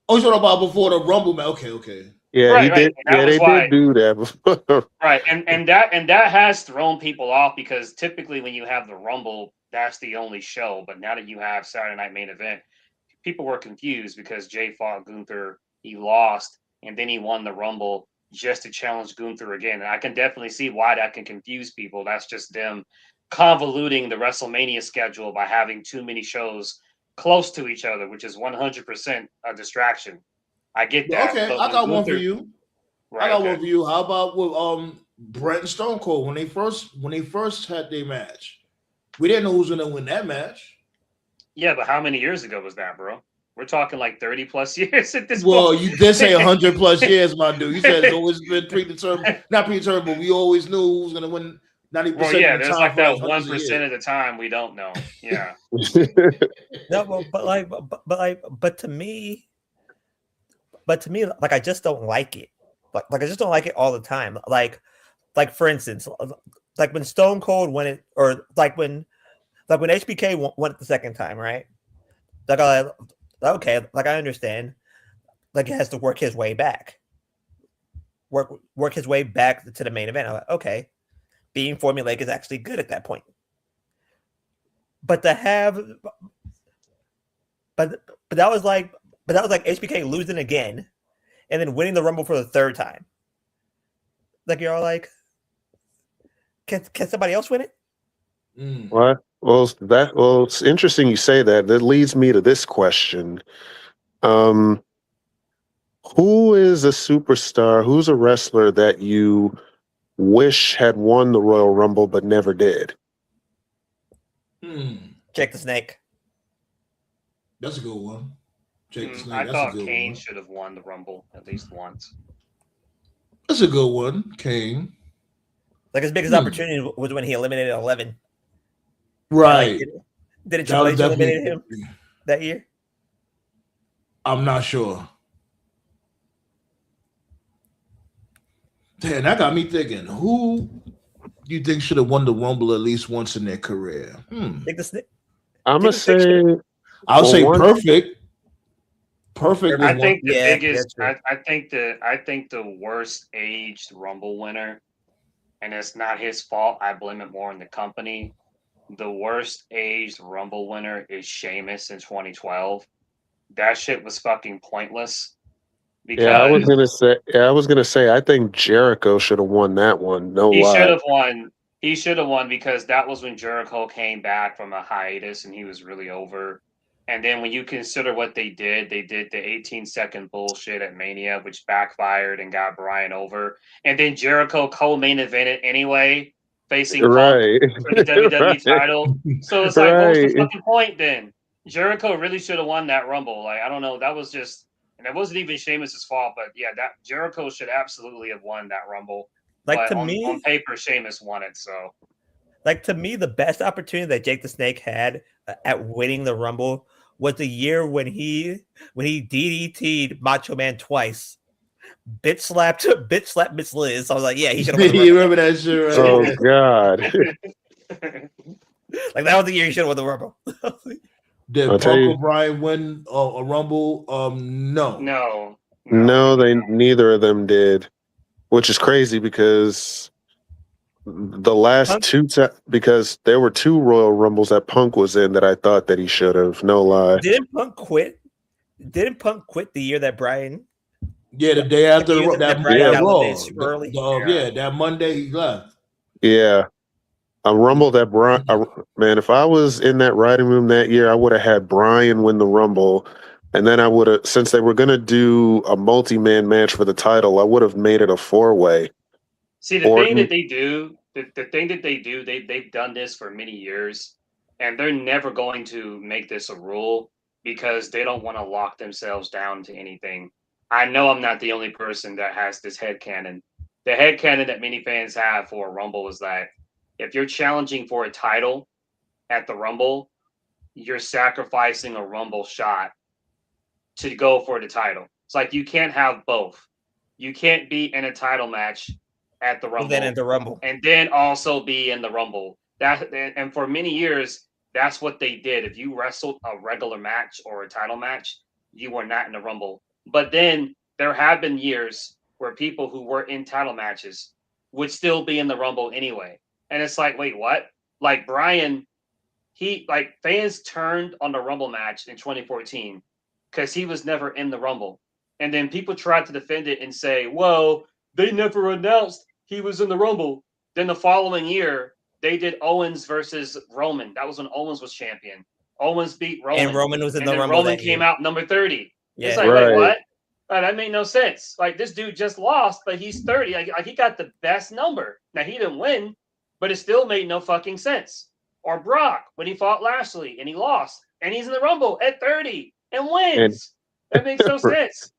Oh, you talking about before the Rumble match? Okay, okay. yeah, he Right, right. did. And that Yeah, was they why. did do that before. Right, and that has thrown people off because typically when you have the Rumble, that's the only show. But now that you have Saturday Night Main Event, people were confused because Jay fought Gunther, he lost, and then he won the Rumble just to challenge Gunther again. And I can definitely see why that can confuse people. That's just them convoluting the WrestleMania schedule by having too many shows close to each other, which is 100% a distraction. I get that, Okay, but I when got one for Gunther, you. I right? got Okay. one for you. How about with Brett and Stone Cold when they first had their match? We didn't know who was gonna win that match. Yeah, but how many years ago was that, bro? We're talking like 30 plus years at this point. Well, you did say 100+ years, my dude. You said it's always been predetermined, not predetermined, but we always knew who was gonna win 90% Well, of yeah, the there's time like for that us, hundreds of 1% years. of the time we don't know. Yeah. no, but to me, like, I just don't like it. Like I just don't like it all the time. Like for instance, like when Stone Cold won it, or like when HBK won it the second time, right? Like, okay, like, I understand. Like, he has to work his way back, work his way back to the main event. I'm like, okay, being formulaic is actually good at that point. But to have, but that was like, HBK losing again, and then winning the Rumble for the third time. Like, you're all like, can somebody else win it? What? Well, it's interesting you say that. That leads me to this question. Um, who is a superstar? Who's a wrestler that you wish had won the Royal Rumble but never did? Jake the Snake. That's a good one. Jake the Snake. I That's a thought good Kane one. should have won the Rumble at least once. That's a good one, Kane. Like, his biggest opportunity was when he eliminated 11. Right. Didn't Triple H eliminate him that year? I'm not sure. Damn, that got me thinking. Who do you think should have won the Rumble at least once in their career? Jake the Snake. I'm gonna say. I'll say one- Perfect. Perfect was I one. think the Yeah, biggest. that's I think the worst aged Rumble winner, and it's not his fault. I blame it more on the company. The worst aged Rumble winner is Sheamus in 2012. That shit was fucking pointless. Because Yeah, I was gonna say. I think Jericho should have won that one. No he should lie. have won. He should have won because that was when Jericho came back from a hiatus and he was really over. And then when you consider what they did the 18-second bullshit at Mania, which backfired and got Bryan over. And then Jericho co-main evented anyway, facing Punk Right. for the WWE title. So it's like, what was the Right. fucking point then? Jericho really should have won that Rumble. Like, I don't know. That was just, and it wasn't even Sheamus's fault, but yeah, that Jericho should absolutely have won that Rumble. Like, But to on me, paper, Sheamus won it. So the best opportunity that Jake the Snake had at winning the Rumble was the year when he DDT'd Macho Man twice, bit slapped Miss Liz. I was like, yeah, he should have won the You Rumble. remember that shit, right? Oh God. Like, that was the year he should have won the Rumble. Did I'll tell Punk you. or Bryan win a Rumble? No. No. No, they neither of them did, which is crazy because the last Punk- two because there were 2 Royal Rumbles that Punk was in that I thought that he should have. No lie. Didn't Punk quit? Didn't Punk quit the year that Bryan? Yeah, the day after The year that that Bryan got Raw. eliminated super early? Yeah, that Monday he left. Yeah. A Rumble that man, if I was in that writing room that year, I would have had Bryan win the Rumble. And then I would have, since they were going to do a multi-man match for the title, I would have made it a 4-way. See, the thing that they do, they've done this for many years, and they're never going to make this a rule because they don't want to lock themselves down to anything. I know I'm not the only person that has this headcanon. The headcanon that many fans have for a Rumble is that if you're challenging for a title at the Rumble, you're sacrificing a Rumble shot to go for the title. It's like you can't have both. You can't be in a title match at the Rumble, Then in the Rumble, and then also be in the Rumble. And for many years, that's what they did. If you wrestled a regular match or a title match, you were not in the Rumble. But then there have been years where people who were in title matches would still be in the Rumble anyway. And it's like, wait, what? Like Bryan, fans turned on the Rumble match in 2014 because he was never in the Rumble. And then people tried to defend it and say, whoa, they never announced he was in the Rumble. Then the following year, they did Owens versus Roman. That was when Owens was champion. Owens beat Roman. and Roman was in and the then Rumble. Roman came out number 30. Yeah. It's like, wait, what? That made no sense. Like, this dude just lost, but he's 30. Like, he got the best number. Now, he didn't win, but it still made no fucking sense. Or Brock, when he fought Lashley and he lost, and he's in the Rumble at 30 and wins. That makes no sense.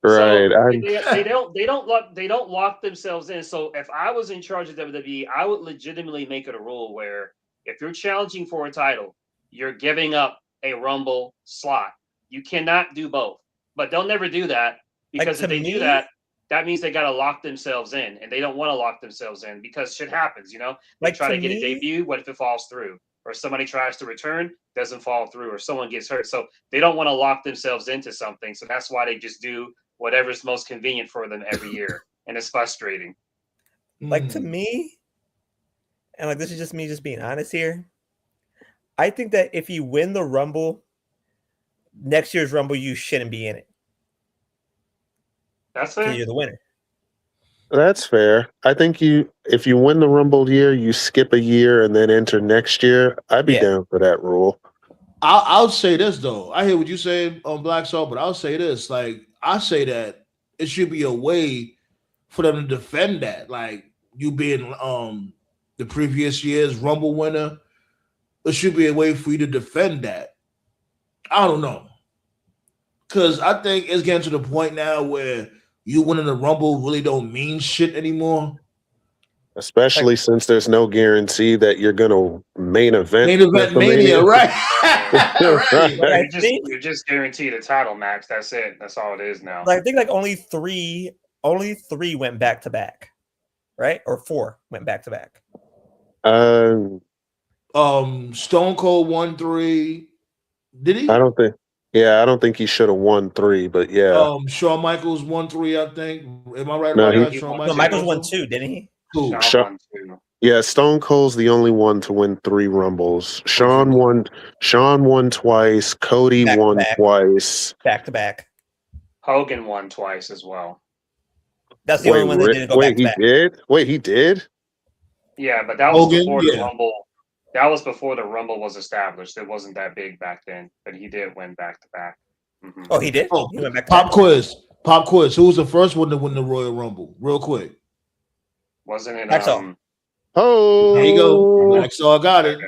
Right. So they don't lock themselves in. So if I was in charge of WWE, I would legitimately make it a rule where if you're challenging for a title, you're giving up a Rumble slot. You cannot do both. But they'll never do that because if they do that, that means they got to lock themselves in, and they don't want to lock themselves in because shit happens. You know, they try to get a debut. What if it falls through? Or somebody tries to return, doesn't fall through, or someone gets hurt. So they don't want to lock themselves into something. So that's why they just do whatever's most convenient for them every year. And it's frustrating. Like, to me, and like, this is just me just being honest here, I think that if you win the Rumble, next year's Rumble, you shouldn't be in it. That's fair. You're the winner. That's fair. I think if you win the Rumble year, you skip a year and then enter next year. I'd be down for that rule. I'll say this though. I hear what you say on Black Salt, but I'll say this. Like, I say that it should be a way for them to defend that. Like, you being the previous year's Rumble winner, there should be a way for you to defend that. I don't know. Because I think it's getting to the point now where you winning the Rumble really don't mean shit anymore. Especially since there's no guarantee that you're going to main event Mania, right? Right. You're just guaranteed a title match. That's it. That's all it is now. Like, I think like only three went back to back, right? Or 4 went back to back. Stone Cold won 3. Did he? I don't think he should have won 3, but yeah. Shawn Michaels won 3, I think. Am I right No, about that? Shawn Michaels won 2, didn't he? Yeah, Stone Cold's the only one to win 3 Rumbles. Shawn won twice. Cody won twice. Back to back. Hogan won twice as well. That's the only one that didn't go back to back. Wait, he did? Yeah, but that was before the Rumble. That was before the Rumble was established. It wasn't that big back then, but he did win back to back. Mm-hmm. Oh, he did? Oh, he went back to Pop back. quiz. Who was the first one to win the Royal Rumble? Real quick. Wasn't it? Hacksaw. There you go. Hacksaw got it.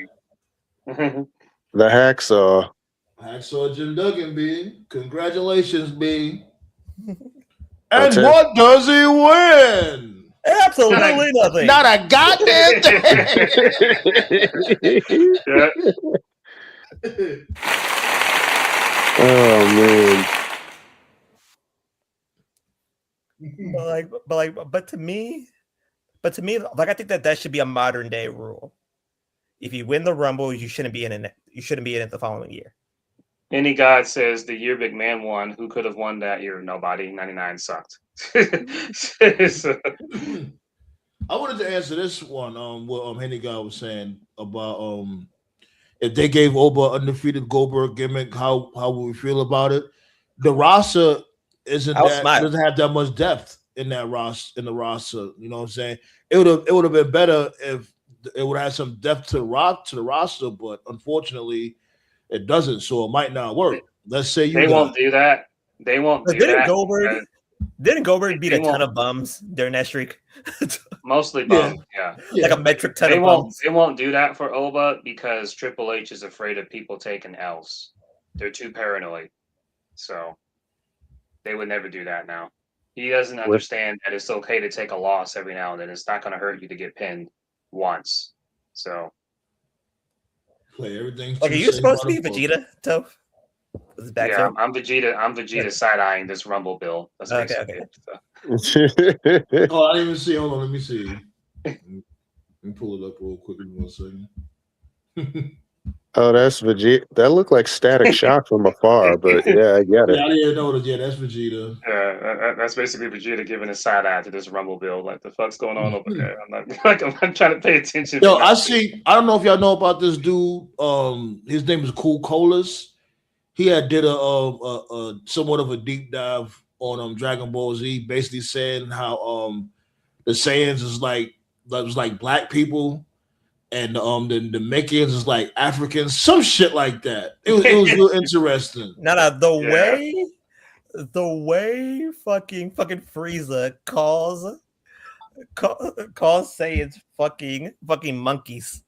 The Hacksaw. Hacksaw Jim Duggan, B. Congratulations, B. And what does he win? Absolutely nothing. Not a goddamn thing. Oh man. But to me, like, I think that should be a modern day rule. If you win the Rumble, you shouldn't be in it. You shouldn't be in it the following year. Any God says the year McMahon won. Who could have won that year? Nobody. 99 sucked. So, I wanted to answer this one. What Henny guy was saying about if they gave Oba undefeated Goldberg gimmick, how would we feel about it? The roster doesn't have that much depth in that roster the roster. You know what I'm saying? It would have been better if it would have some depth to the roster, but unfortunately, it doesn't. So it might not work. Let's say they won't do that. They won't do that. Didn't Goldberg beat a ton of bums during that streak? Mostly bums, yeah. Like a metric ton of bums. They won't do that for Oba because Triple H is afraid of people taking L's. They're too paranoid. So they would never do that now. He doesn't understand that it's okay to take a loss every now and then. It's not going to hurt you to get pinned once. So play everything. Like, are you supposed to be Vegeta, Toph? Yeah, I'm Vegeta. I'm Vegeta side eyeing this Rumble bill. That's okay. Oh, I didn't even see. Hold on, let me see. Let me pull it up real quick in 1 second. Oh, that's Vegeta. That looked like Static Shock from afar, but yeah, I get it. Yeah, I didn't notice. Yeah, that's Vegeta. Yeah, that's basically Vegeta giving a side eye to this Rumble bill. Like, the fuck's going on over there? I'm trying to pay attention. Yo, I see. I don't know if y'all know about this dude. His name is Cool Colas. He had did a somewhat of a deep dive on Dragon Ball Z, basically saying how the Saiyans is like black people, and the Mechans is like Africans, some shit like that. It was real interesting. No, the way fucking Frieza calls Saiyans fucking monkeys.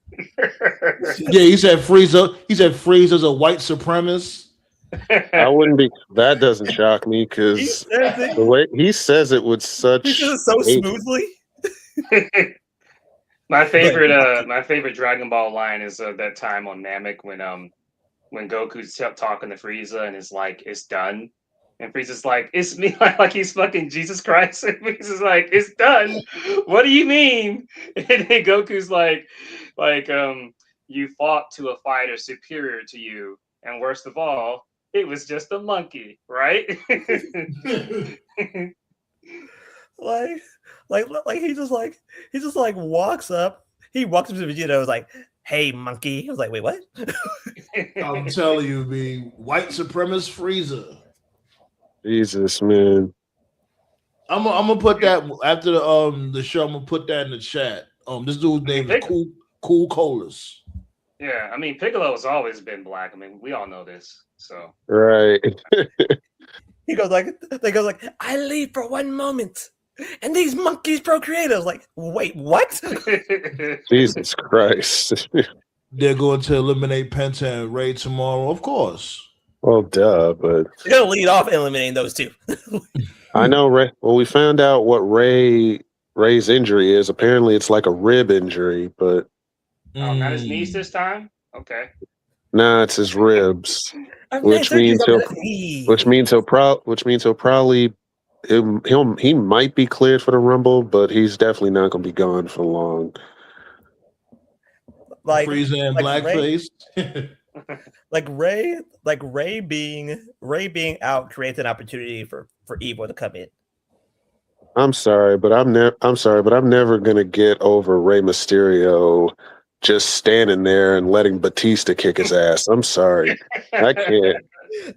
Yeah, he said Frieza's a white supremacist. I wouldn't be. That doesn't shock me because the way he says it with such so smoothly. My favorite Dragon Ball line is that time on Namek when Goku's talking to Frieza and is like, "It's done," and Frieza's like, "It's me," like he's fucking Jesus Christ, and Frieza's like, "It's done." What do you mean? And then Goku's like, you fought to a fighter superior to you, and worst of all, it was just a monkey, right? like he just walks up. He walks up to Vegeta and was like, "Hey, monkey." I was like, "Wait, what?" I'm telling you, white supremacist Frieza. Jesus, man. I'm gonna put that after the show. I'm gonna put that in the chat. This dude's name is Cool Colas. Yeah, I mean Piccolo has always been black. I mean, we all know this. So right. He goes like, "I leave for one moment, and these monkeys procreate." I was like, "Wait, what?" Jesus Christ. They're going to eliminate Penta and Ray tomorrow, of course. Well, duh, but they're gonna lead off eliminating those two. I know Ray. Well, we found out what Ray's injury is. Apparently, it's like a rib injury, but not his knees this time. Okay. Nah, it's his ribs, which means he'll probably he might be cleared for the Rumble, but he's definitely not going to be gone for long. Like Frieza and blackface. Ray being out creates an opportunity for Evo to come in. I'm sorry, but I'm never going to get over Rey Mysterio just standing there and letting Batista kick his ass. I'm sorry. I can't.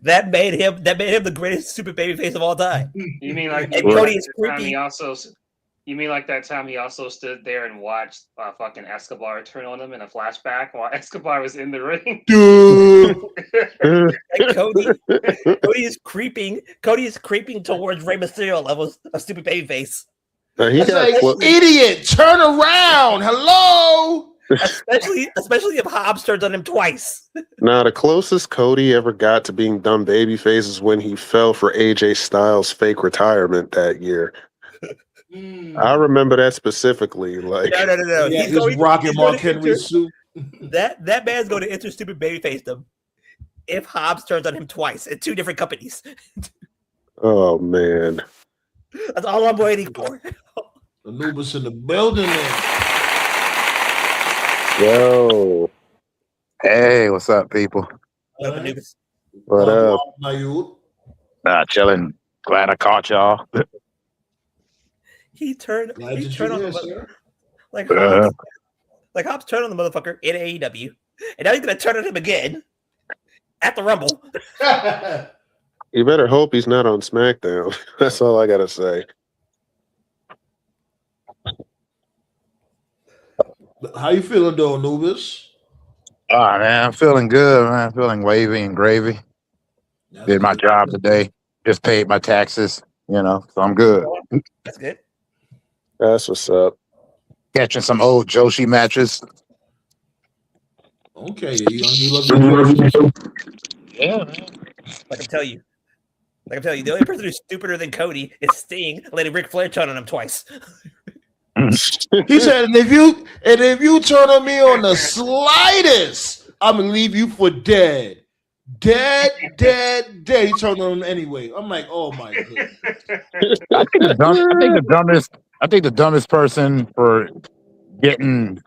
That made him the greatest super babyface of all time. You mean like You mean like that time he also stood there and watched fucking Escobar turn on him in a flashback while Escobar was in the ring? Dude. Cody is creeping towards Rey Mysterio levels of stupid babyface. Idiot, turn around. Hello. Especially if Hobbs turns on him twice. Now, the closest Cody ever got to being dumb babyface is when he fell for AJ Styles' fake retirement that year. I remember that specifically. Like, no. Yeah, he's rocking Mark Henry's suit. That man's going to enter stupid babyface them if Hobbs turns on him twice at two different companies. Oh man, that's all I'm waiting for. Anubis in the building. Yo, hey, what's up, people? What up, Anubis? But Chilling. Glad I caught y'all. He turned Glad he that turned you're on here, the sir. like Hobbs. Like Hobbs turned on the motherfucker in AEW, and now he's gonna turn on him again at the Rumble. you better hope he's not on SmackDown. That's all I gotta say. How you feeling though, Anubis? Oh man, I'm feeling good, man. Feeling wavy and gravy. That's Did my good. job today. Just paid my taxes, so I'm good. That's good. That's what's up. Catching some old Joshi matches. Okay, you love your Yeah, man. Like I'm telling you, the only person who's stupider than Cody is Sting letting Ric Flair turn on him twice. He said, and if you turn on me on the slightest, I'm gonna leave you for dead. Dead. He turned on him anyway. I'm like, oh my goodness. I think the dumbest person for getting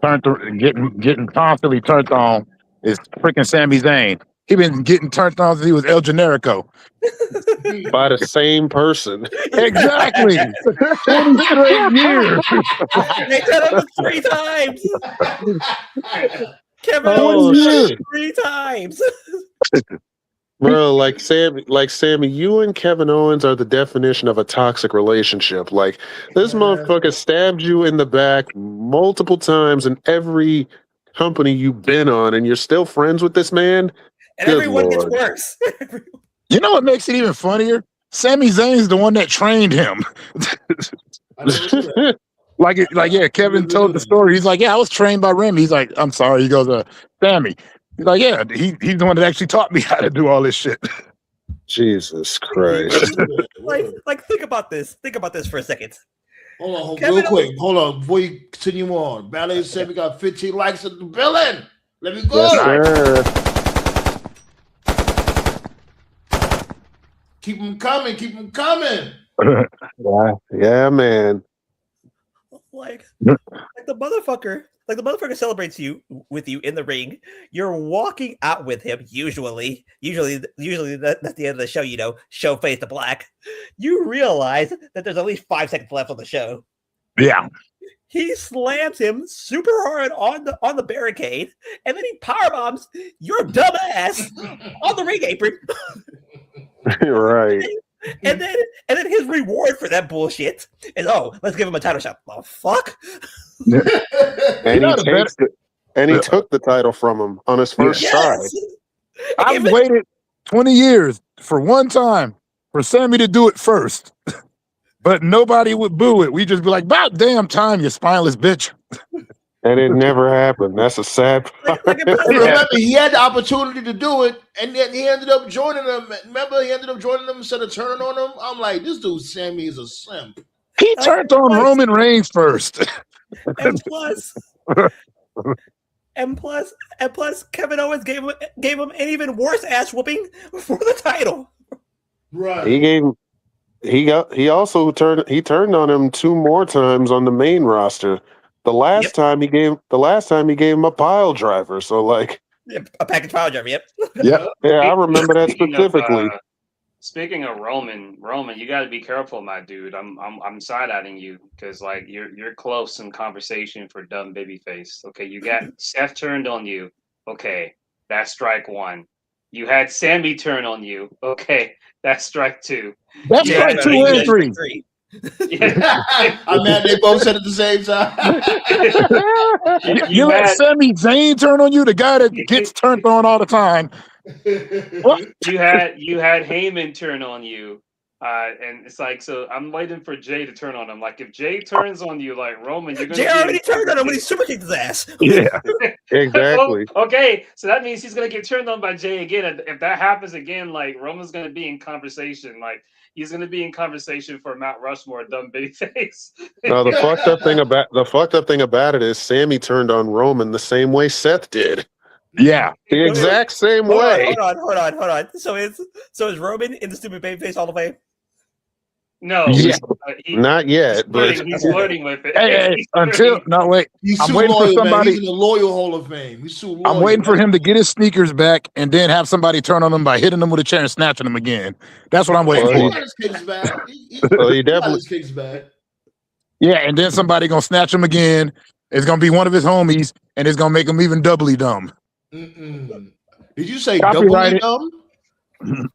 getting constantly turned on is freaking Sami Zayn. He been getting turned on since he was El Generico. By the same person. Exactly. 20 straight years. They turned on him 3 times. Kevin Oh, Owens shit. 3 times. Bro, like Sammy, you and Kevin Owens are the definition of a toxic relationship. Like, this motherfucker stabbed you in the back multiple times in every company you've been on, and you're still friends with this man? And Good everyone Lord. gets worse. You know what makes it even funnier? Sami Zayn's the one that trained him. I never knew that. Yeah, Kevin told the story. He's like, yeah, I was trained by Remy. He's like, I'm sorry. He goes, Sammy. He's like, yeah, he's the one that actually taught me how to do all this shit. Jesus Christ. like think about this. Think about this for a second. Hold on, real quick. Hold on, before you continue on. Ballet said we got 15 likes in the building. Let me go. Yes, sir. Keep them coming. Yeah, man. Like the motherfucker celebrates with you in the ring. You're walking out with him. Usually that's the end of the show. Show fade to black. You realize that there's at least 5 seconds left on the show. Yeah. He slams him super hard on the barricade, and then he powerbombs your dumb ass on the ring apron. Right. And then his reward for that bullshit is, let's give him a title shot. The fuck? And he took the title from him on his first try. I've waited 20 years for one time for Sammy to do it first. But nobody would boo it. We just be like, about damn time, you spineless bitch. And it never happened. That's a sad part. Remember, he had the opportunity to do it, and then he ended up joining them. Remember, he ended up joining them instead of turning on them. I'm like, this dude, Sammy, is a simp. He turned on Roman Reigns first. And plus, Kevin Owens gave him an even worse ass whooping for the title. Right. He also turned on him 2 more times on the main roster. The last time he gave him a pile driver. So like a package pile driver. Yep. Yeah, I remember that specifically. Speaking of Roman, you got to be careful, my dude. I'm side-eyeing you because like you're close in conversation for dumb babyface. Okay, you got Seth turned on you. Okay, that's strike 1. You had Sammy turn on you. Okay, that's strike 2. That's strike 2 and 3. Yeah. I'm mad they both said at the same time. you let Sami Zayn turn on you, the guy that gets turned on all the time. What? You had Heyman turn on you, and it's like, so I'm waiting for Jay to turn on him. Like if Jay turns on you, like Roman, you're gonna. Jay already turned on him when he super kicked his ass. Yeah, exactly. Okay, so that means he's gonna get turned on by Jay again. And if that happens again, like Roman's gonna be in conversation. Like he's gonna be in conversation for Mount Rushmore, dumb babyface. No, the fucked up thing about it is Sammy turned on Roman the same way Seth did. Yeah, the exact same way. Hold on. So is Roman in the stupid babyface Hall of Fame? No, Yeah. Not yet, but he's flirting with it. Hey, He's until flirting. no wait. He's I'm too waiting for loyal, man. somebody. He's in the loyal Hall of Fame. He's too loyal. I'm waiting for him to get his sneakers back and then have somebody turn on him by hitting him with a chair and snatching him again. That's what I'm waiting He Well, for. got his kicks back. He he got definitely. his kicks back. Yeah, and then somebody gonna snatch him again. It's gonna be one of his homies, and it's gonna make him even doubly dumb. Mm-mm. Did you say Copyrighted. doubly dumb?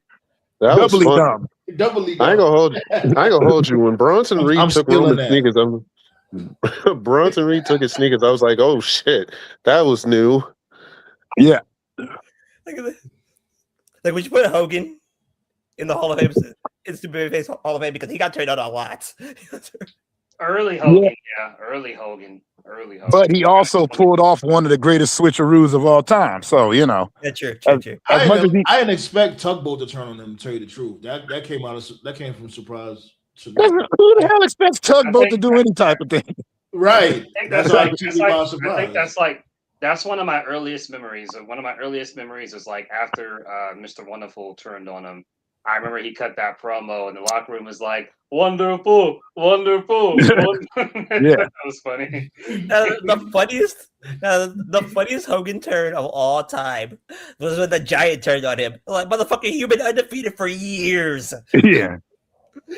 That was Doubly fun. dumb. Doubly dumb. I ain't gonna hold you. When Bronson Reed I'm took stealing Roman's that. sneakers, Bronson Reed took his sneakers. I was like, oh shit, that was new. Yeah. Like we should put Hogan in the Hall of Fame, it's the Babyface Hall of Fame because he got turned on a lot. Early Hogan, early Hogan. But he also pulled off one of the greatest switcheroos of all time. So That's true. as much as he, I didn't expect Tugboat to turn on him. To tell you the truth, that came from surprise to me. who the hell expects Tugboat to do any type of thing? Right. I think That's why it took me by surprise. that's one of my earliest memories. One of my earliest memories is like after Mr. Wonderful turned on him. I remember he cut that promo, and the locker room was like, "Wonderful, wonderful." That was funny. The funniest Hogan turn of all time was when the Giant turned on him. Like, motherfucker, you've been undefeated for years. Yeah.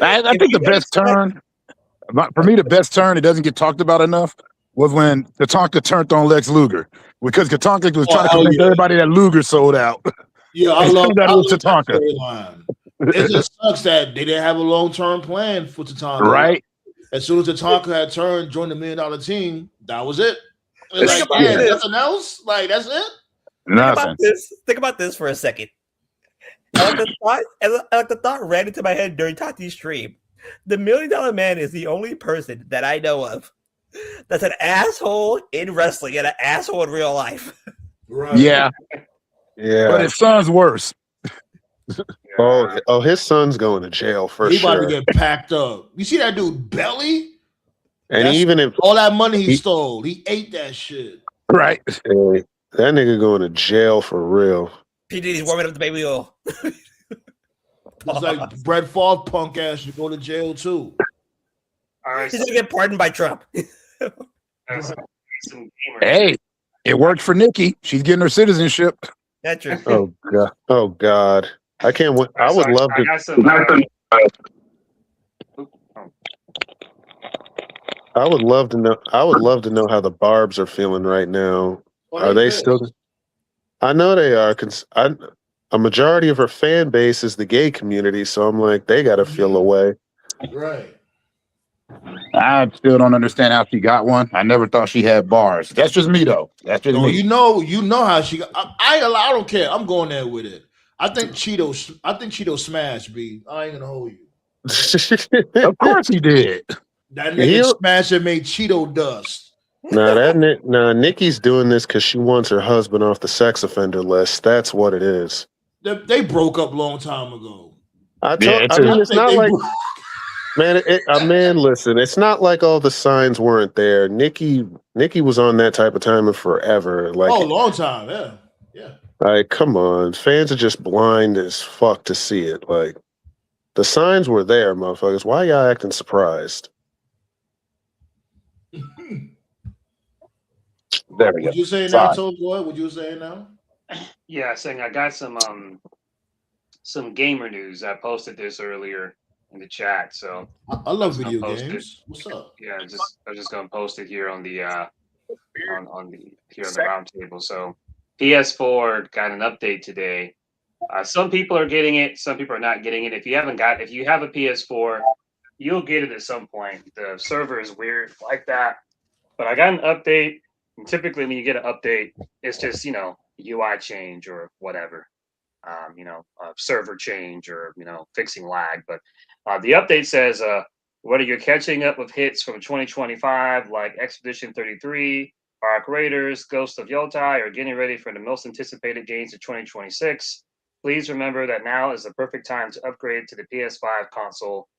I think the best turn, for me, the best turn, it doesn't get talked about enough, was when Tatanka turned on Lex Luger. Because Tatanka was trying to convince everybody that Luger sold out. Yeah, I love that Tatanka. storyline. It just sucks that they didn't have a long-term plan for Tatanka. Right. As soon as Tatanka had turned, joined the $1 Million Team, that was it. Like, nothing else? Like, that's it? Nothing. Think about this for a second. Like the thought ran into my head during Tati's stream. The $1 Million Man is the only person that I know of that's an asshole in wrestling and an asshole in real life. Right. Yeah. But his son's worse. Oh, his son's going to jail for He sure. about to get packed up. You see that dude belly? And even if all that money he stole, he ate that shit. Right. Hey, that nigga going to jail for real. P. Diddy's warming up the baby oil. It's like Brett Favre punk ass should go to jail too. All right, he's gonna get pardoned by Trump. Hey, it worked for Nikki. She's getting her citizenship. That's true. Oh god. Oh god. I can't wait. I would love to. I would love to know. I would love to know how the Barbs are feeling right now. Are they still? I know they are. A majority of her fan base is the gay community, so I'm like, they got to feel away. Right. I still don't understand how she got one. I never thought she had bars. That's just me, though. That's just me. You know how she got. I don't care. I'm going there with it. I think Cheeto smashed. B. I ain't gonna hold you. Of course he did. That nigga smashed and made Cheeto dust. Nikki's doing this because she wants her husband off the sex offender list. That's what it is. They broke up a long time ago. It's not like, man, listen, it's not like all the signs weren't there. Nikki was on that type of timing forever. Like, a long time, yeah. Like, come on, fans are just blind as fuck to see it. Like, the signs were there, motherfuckers. Why y'all acting surprised? There we go. Would you say now, Toe Boy? Would you say now? Yeah, saying I got some gamer news. I posted this earlier in the chat. So I love video games. What's up? Yeah, I'm just gonna post it here on the on the roundtable. So PS4 got an update today. Some people are getting it, some people are not getting it. If you have a PS4, you'll get it at some point. The server is weird like that. But I got an update. And typically when you get an update, it's just, UI change or whatever, server change or, fixing lag. But the update says, whether you're catching up with hits from 2025, like Expedition 33, Arc Raiders, Ghost of Yotai, or getting ready for the most anticipated games of 2026, please remember that now is the perfect time to upgrade to the PS5 console.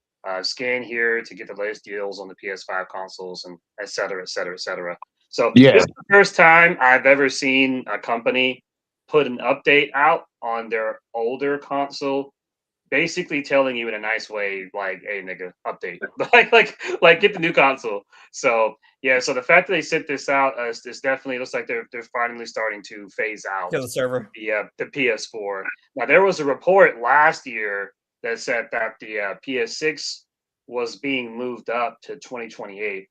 Scan here to get the latest deals on the PS5 consoles and et cetera, et cetera, et cetera. So this is the first time I've ever seen a company put an update out on their older console basically telling you in a nice way, like, "Hey, nigga, update, like, get the new console." So yeah, so the fact that they sent this out, this definitely looks like they're finally starting to phase out Kill the server. the PS4. Now there was a report last year that said that the PS6 was being moved up to 2028.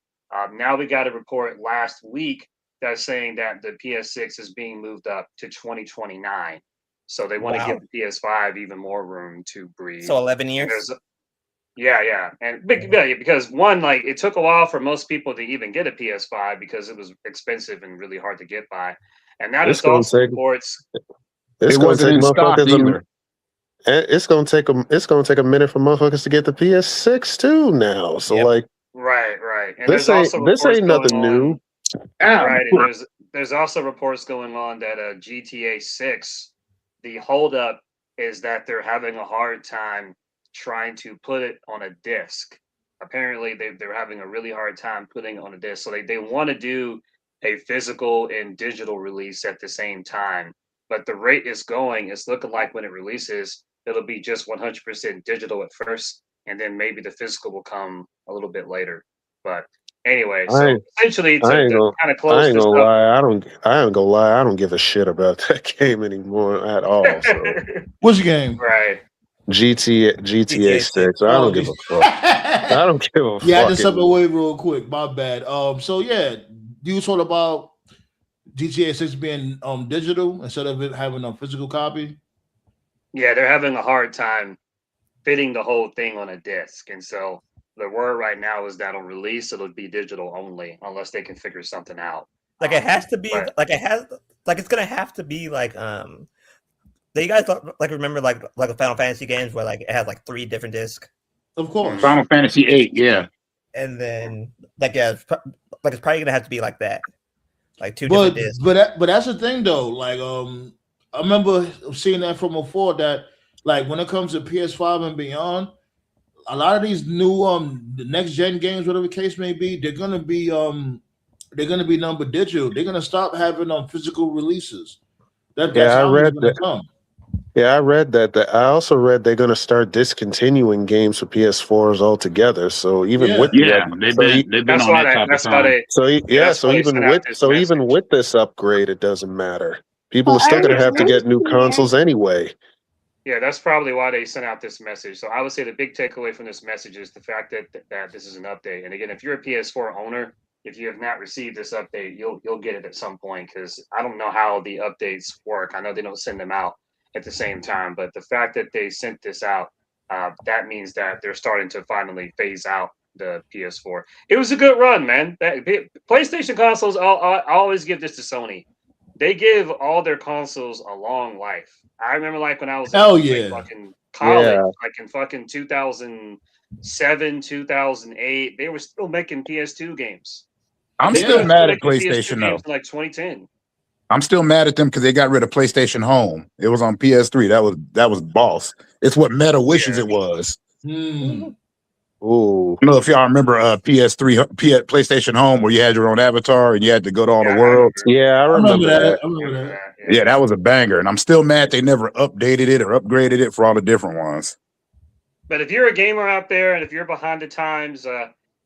Now we got a report last week that's saying that the PS6 is being moved up to 2029. So they want to give Wow. the PS5 even more room to breathe. So 11 And years. there's yeah, and yeah, because one, like, it took a while for most people to even get a PS5 because it was expensive and really hard to get by. And now It's there's gonna also take reports. it's It gonna wasn't take in stock motherfuckers either. it's gonna take them. It's gonna take a minute for motherfuckers to get the PS6 too now. So Yep. like Right. And this there's also ain't this reports ain't going nothing new. on. Right, and there's also reports going on that GTA 6, the holdup is that they're having a hard time trying to put it on a disc. Apparently, they're having a really hard time putting it on a disc. So they want to do a physical and digital release at the same time. But the rate is going, it's looking like when it releases, it'll be just 100% digital at first, and then maybe the physical will come a little bit later. But anyway, I so ain't, essentially I ain't to gonna kind of I close ain't this gonna up. lie. I ain't gonna lie. I don't give a shit about that game anymore at all. So Which game? Right. GTA 6. I Oh, don't give a fuck. I don't give a yeah, I fuck just step anymore. away real quick. My bad. So yeah, you talk about GTA 6 being digital instead of it having a physical copy. Yeah, they're having a hard time fitting the whole thing on a disc. And so the word right now is that on release it'll be digital only unless they can figure something out. Like it has to be. But Like it has. Like it's gonna have to be like. Do you guys like remember like the Final Fantasy games where like it has like 3 different discs, Of course. Final Fantasy VIII, yeah. and then like yeah, it's probably gonna have to be like that, like 2 different discs. But that's the thing though. Like I remember seeing that from before that like when it comes to PS5 and beyond, a lot of these new the next gen games, whatever the case may be, they're gonna be number digital. They're gonna stop having physical releases. That's Yeah, I how it's read gonna that. come. Yeah, I read that. I also read they're gonna start discontinuing games for PS4s altogether. So even Yeah. with the Yeah, they've been on that type of that's why time. they so sent even out this message. with this upgrade, it doesn't matter. People Well, are still gonna Irish, have to nice get new to meet you. consoles anyway. Yeah, that's probably why they sent out this message. So I would say the big takeaway from this message is the fact that this is an update. And again, if you're a PS4 owner, if you have not received this update, you'll get it at some point because I don't know how the updates work. I know they don't send them out at the same time, but the fact that they sent this out, that means that they're starting to finally phase out the PS4. It was a good run, man. PlayStation consoles, I always give this to Sony. They give all their consoles a long life. I remember like when I was in Hell like yeah. fucking college, Yeah. like in fucking 2007, 2008, they were still making PS2 games. I'm They still were mad at making PlayStation PS2 though. games in like 2010. I'm still mad at them because they got rid of PlayStation Home. It was on PS3. That was boss. It's what Meta wishes it was. Hmm. Ooh. I don't know if y'all remember PlayStation Home where you had your own avatar and you had to go to all Yeah, the I worlds. Yeah, I I remember remember that. that. I remember remember that. that. Yeah, that was a banger. And I'm still mad they never updated it or upgraded it for all the different ones. But if you're a gamer out there and if you're behind the times,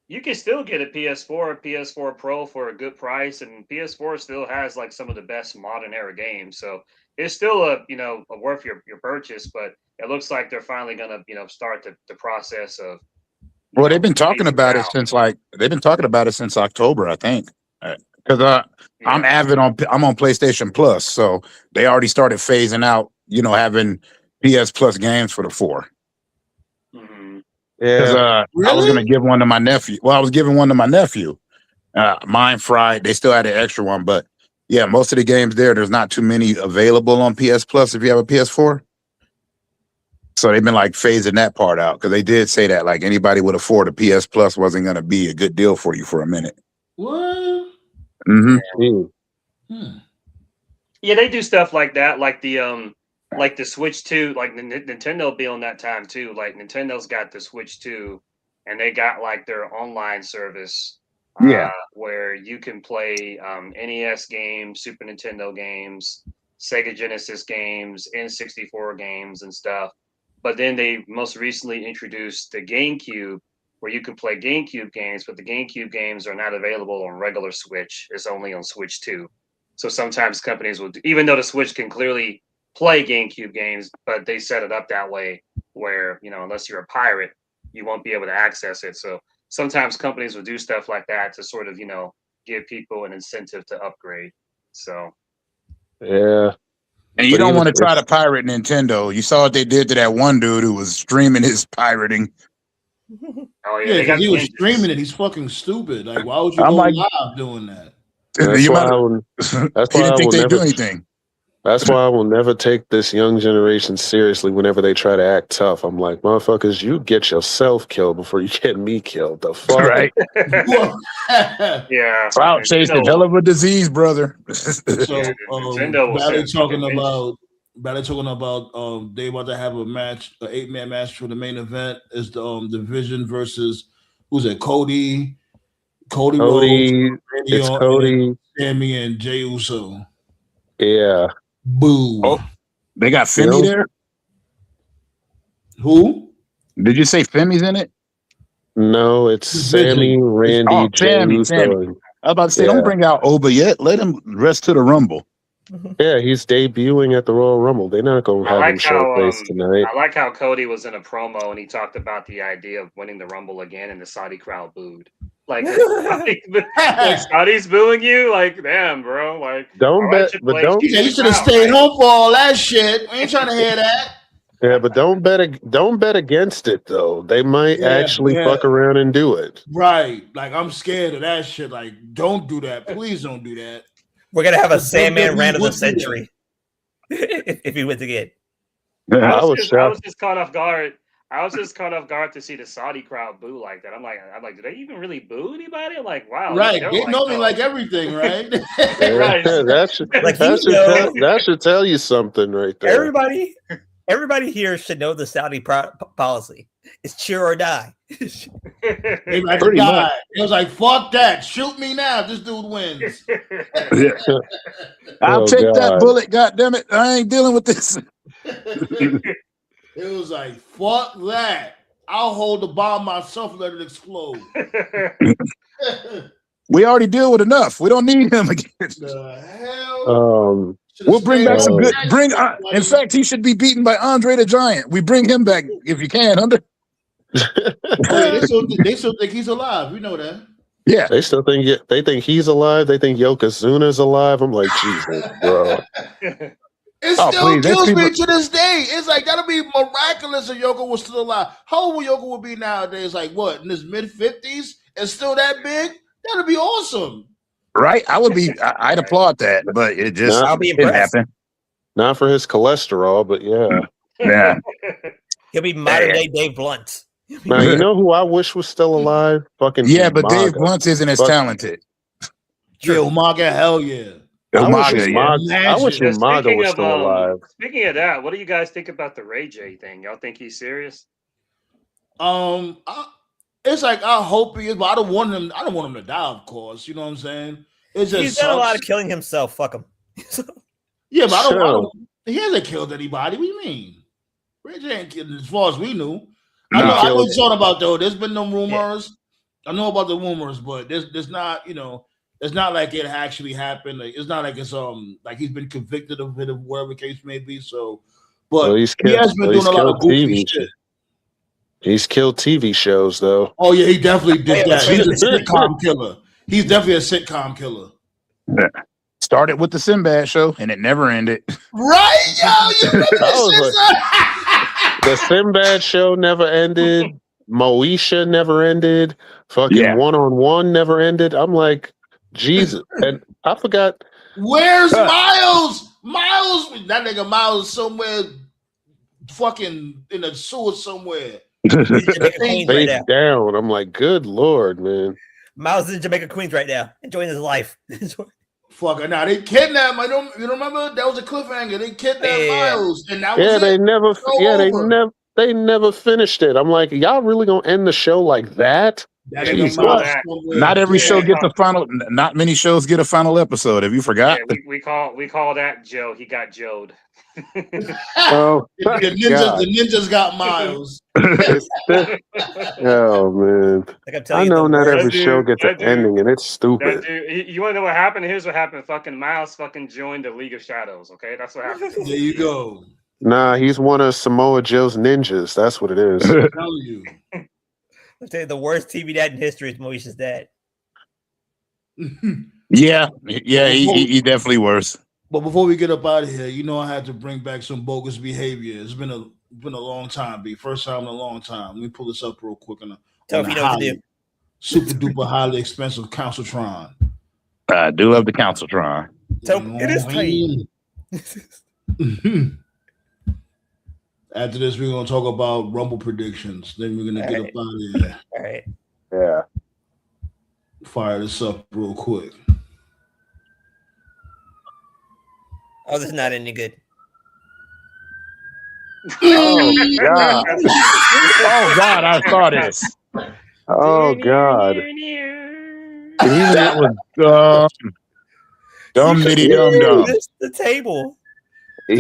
you can still get a PS4 or PS4 Pro for a good price, and PS4 still has like some of the best modern era games. So it's still a worth your purchase. But it looks like they're finally gonna start the process of Well, they've been talking phasing about it out. since October, I think. Because I'm Yeah. I'm on PlayStation Plus, so they already started phasing out, having PS Plus games for the 4. Mhm. Because Yeah. I was Really? gonna give one to my nephew. Well, I was giving one to my nephew. Mine fried. They still had an extra one, but yeah, most of the games there's not too many available on PS Plus if you have a PS4. So they've been like phasing that part out because they did say that like anybody would afford a PS Plus wasn't gonna be a good deal for you for a minute. What? Mm-hmm. Mm. Hmm. Yeah, they do stuff like that, like the Switch 2, like Nintendo be on that time too. Like Nintendo's got the Switch 2, and they got like their online service, Yeah. where you can play NES games, Super Nintendo games, Sega Genesis games, N64 games, and stuff. But then they most recently introduced the GameCube, where you can play GameCube games, but the GameCube games are not available on regular Switch. It's only on Switch 2. So sometimes companies will, even though the Switch can clearly play GameCube games, but they set it up that way where, unless you're a pirate, you won't be able to access it. So sometimes companies will do stuff like that to sort of, give people an incentive to upgrade. So Yeah. And you don't want to try to pirate Nintendo. You saw what they did to that one dude who was streaming his pirating. Oh yeah, because he was streaming it. He's fucking stupid. Like, why would you go live doing that? That's why I will never do anything. That's why I will never take this young generation seriously whenever they try to act tough. I'm like, motherfuckers, you get yourself killed before you get me killed. The fuck? Right. Yeah. Clout chase is hell of a disease, brother. So Bally talking about they about to have a match, an 8-man match for the main event is the Division versus who's it? Cody Rhodes, it's Cody, Sammy, and Jey Uso. Yeah. Boo. Oh, they got Femi there? Who? Did you say Femi's in it? No, it's Sammy, Randy, Sammy. I was about to say, don't bring out Oba yet. Let him rest to the Rumble. Yeah, he's debuting at the Royal Rumble. They're not going to have him showcase tonight. I like how Cody was in a promo and he talked about the idea of winning the Rumble again, and the Saudi crowd booed. Like Saudi's booing you, like damn, bro. Like you should have stayed home for all that shit. We ain't trying to hear that. Yeah, but don't bet against it though. They might actually fuck around and do it. Right. Like I'm scared of that shit. Like, don't do that. Please don't do that. We're gonna have a Sandman rant of the century if he wins again. I was just caught off guard. I was just caught off guard to see the Saudi crowd boo like that. I'm like, do they even really boo anybody? I'm like, wow. Right. They know me like everything, right? Right. That should tell you something right there. Everybody here should know the Saudi policy. It's cheer or die. They like to die. It was like, fuck that. Shoot me now. This dude wins. I'll take that bullet. God damn it. I ain't dealing with this. It was like, fuck that. I'll hold the bomb myself and let it explode. We already deal with enough. We don't need him again. The hell? We'll bring back some good. In fact, he should be beaten by Andre the Giant. We bring him back if you can, Hunter. They still think he's alive. We know that. Yeah, they still think he's alive. They think Yokozuna's alive. I'm like, Jesus, bro. It still kills me to this day. It's like that'll be miraculous if Yoko was still alive. How old would Yoko would be nowadays? Like what, in his mid-50s and still that big? That'd be awesome. Right? I'd applaud that, but it just I'll be impressed. Happen. Not for his cholesterol, but yeah. Yeah. He'll be modern day Dave Blunt. Now you know who I wish was still alive? Fucking but Dave Blunt isn't as talented. Yeah, Umaga, hell yeah. I wish Umaga was still alive. Speaking of that, what do you guys think about the Ray J thing? Y'all think he's serious? It's like I hope he is, but I don't want him to die, of course. You know what I'm saying? It's just he's done a lot of killing himself. Fuck him. Yeah, but I don't. He hasn't killed anybody. What do you mean? Ray J ain't killed, as far as we knew. I know what you're talking about though. There's been no rumors. Yeah. I know about the rumors, but there's not. It's not like it actually happened. Like, it's not like it's like he's been convicted of it, or whatever the case may be. So, but he has been doing a lot of goofy shit. He's killed TV shows though. Oh yeah, he definitely did that. He's a sitcom killer. He's definitely a sitcom killer. Yeah. Started with the Sinbad show and it never ended. Right, yo, you remember the Sinbad show never ended. Moesha never ended. Fucking One-on-One never ended. I'm like, Jesus. And I forgot. Where's Miles? That nigga Miles somewhere fucking in a sewer somewhere. Face down. I'm like, good Lord, man. Miles is in Jamaica Queens right now, enjoying his life. Fuck it. Now they kidnapped him. You remember? That was a cliffhanger. They kidnapped Miles, and that was they never finished it. I'm like, y'all really gonna end the show like that? That Yeah, nigga we call Miles that. somewhere Not every dead. show gets a final. Not many shows get a final episode. Have you forgot? Yeah, we call that Joe. He got Joed. Oh, the God. ninjas got Miles. It's oh, man. Like I'm I telling you, know the not worst. every show gets an ending, and it's That stupid. dude. You want to know what happened? Here's what happened. Fucking Miles fucking joined the League of Shadows. Okay, that's what happened. There you go. Nah, he's one of Samoa Joe's ninjas. That's what it is. I'm telling you. I'm telling you, the worst TV dad in history is Moesha's dad. Yeah, he definitely worse. But before we get up out of here, you know I had to bring back some bogus behavior. It's been a long time, B. First time in a long time. Let me pull this up real quick on Tell a if you know what to do. super duper highly expensive Counciltron. I do love the Counciltron. So it is tight. After this, we're gonna talk about Rumble predictions. Then we're gonna get up out of here. All right. Yeah. Fire this up real quick. Oh, this is not any good. Oh, God. Oh God, I saw this. Oh, God. That was dumb bitty dum dum. This the table. He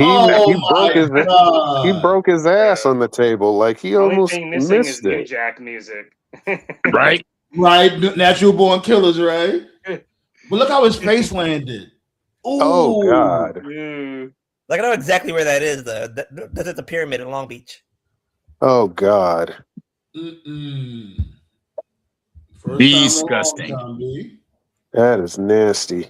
broke his ass on the table. Like he Only almost thing missing is missed New it. Jack music. Right? Right, natural born killers, right? But look how his face landed. Ooh. Oh, God. Like I know exactly where that is, though. That's at the pyramid in Long Beach. Oh, God. Mm-mm. First Disgusting. time in a long time, B. That is nasty.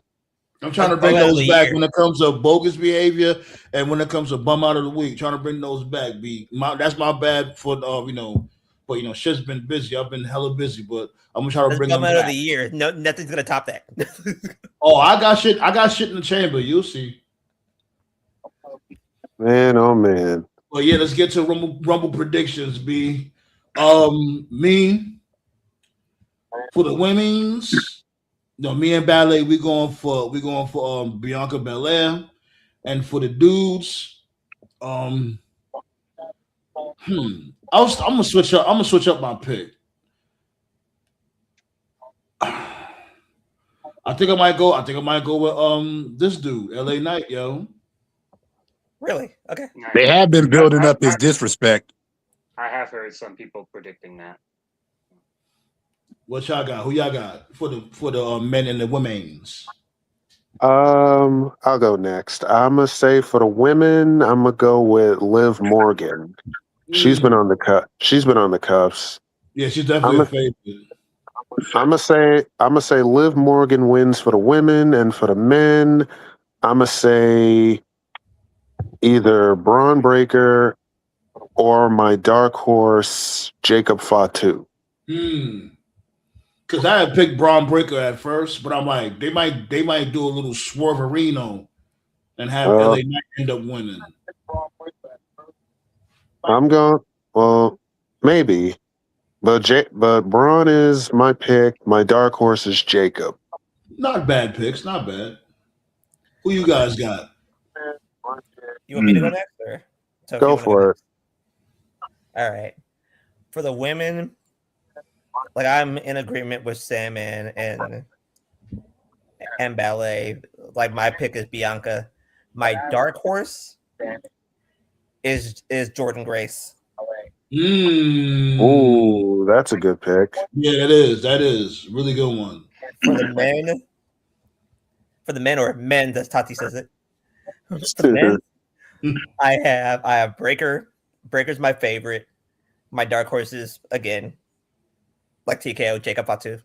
I'm trying to bring those back when it comes to bogus behavior and when it comes to bum out of the week. Trying to bring those back, B. That's my bad for but shit's been busy. I've been hella busy, but I'm gonna try to bring them bum out back. of the year. No, nothing's gonna top that. Oh, I got shit in the chamber. You'll see. Man, oh man. Well, yeah, let's get to Rumble predictions, B. Me for the women's. No, me and Ballet, we going for Bianca Belair, and for the dudes, I'm gonna switch up. I'm gonna switch up my pick. I think I might go with this dude, LA Knight, yo. Really? Okay. They have been building up his disrespect. I have heard some people predicting that. What y'all got? Who y'all got for the men and the women's? I'll go next. I'm gonna say for the women, I'm gonna go with Liv Morgan. She's been on the cut. She's been on the cuffs. Yeah, she's definitely a favorite. I'm gonna say Liv Morgan wins for the women, and for the men, I'm gonna say either Braun Breaker or my dark horse Jacob Fatu. Because I had picked Braun Breaker at first, but I'm like, they might do a little swerverino and have LA Knight end up winning. I'm going. Well, maybe, but Braun is my pick. My dark horse is Jacob. Not bad picks. Not bad. Who you guys got? You want me to go next, or go for it? All right. For the women, like I'm in agreement with Sam and Ballet. Like my pick is Bianca. My dark horse is Jordan Grace. Ooh, that's a good pick. Yeah, that is really good one. For the men or men, as Tati says it. For the men, I have Breaker. Breaker's my favorite. My dark horse is again, like TKO, Jacob Fatu.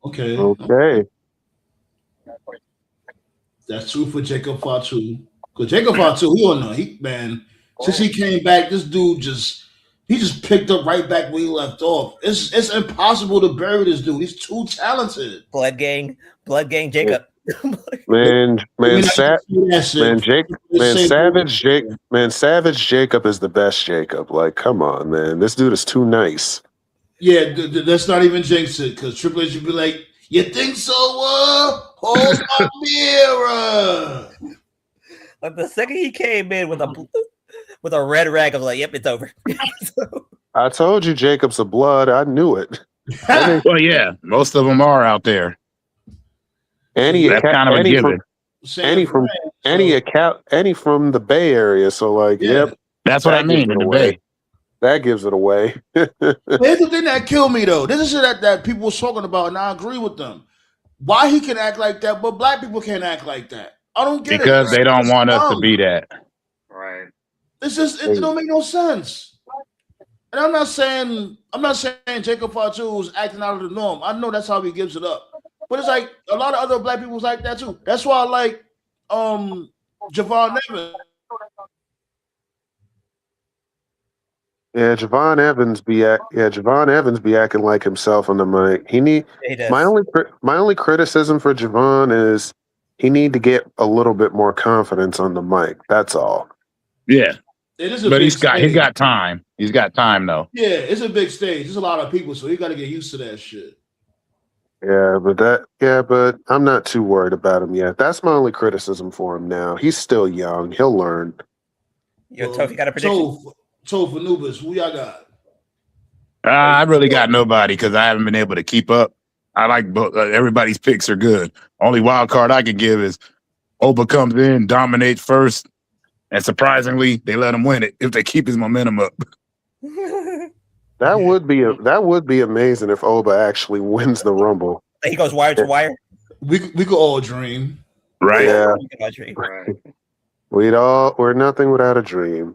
Okay. That's true for Jacob Fatu. Because Jacob Fatu, we all know since he came back, this dude just picked up right back where he left off. It's impossible to bury this dude. He's too talented. Blood gang, Jacob. Savage Jacob is the best Jacob. Like, come on, man. This dude is too nice. Yeah, that's not even jinx it, because Triple H would be like, you think so? Hold my mirror. Like the second he came in with a red rag, I was like, yep, it's over. I told you Jacob's a blood. I knew it. And Well, yeah, most of them are out there. Annie, That's kind of a Annie from given. Annie from Annie from the Bay Area. So like, Yeah. yep, That's what I that gives mean it in the away. Bay. That gives it away. Here's the thing that killed me though. This is shit that people were talking about, and I agree with them. Why he can act like that, but black people can't act like that? I don't get Because it. they don't It's want us to dumb. be that. Right. It's just it don't make no sense. And I'm not saying Jacob Fatu is acting out of the norm. I know that's how he gives it up. But it's like a lot of other black people's like that too. That's why I like Javon Evans. Yeah, Javon Evans be acting like himself on the mic. He does. My only criticism for Javon is he need to get a little bit more confidence on the mic. That's all. Yeah. It is a But big he stage. got time. He's got time though. Yeah, it's a big stage. There's a lot of people, so you got to get used to that shit. But I'm not too worried about him yet. That's my only criticism for him now. He's still young. He'll learn. Yo, Toph, you got a prediction? Toph Anubis, who y'all got? I really got nobody because I haven't been able to keep up. I like both. Everybody's picks are good. Only wild card I can give is Oba comes in, dominates first, and surprisingly, they let him win it if they keep his momentum up. That would be amazing if Oba actually wins the Rumble. He goes wire to wire. We could all dream, right? Yeah. We can all dream. Right. We're nothing without a dream.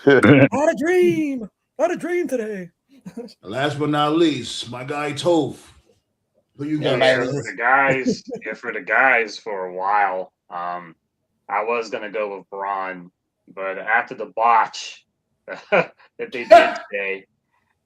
Not a dream. Not a dream today. Last but not least, my guy Toph. Who you got? Yeah, for the guys, for a while, I was gonna go with Braun, but after the botch that they did today,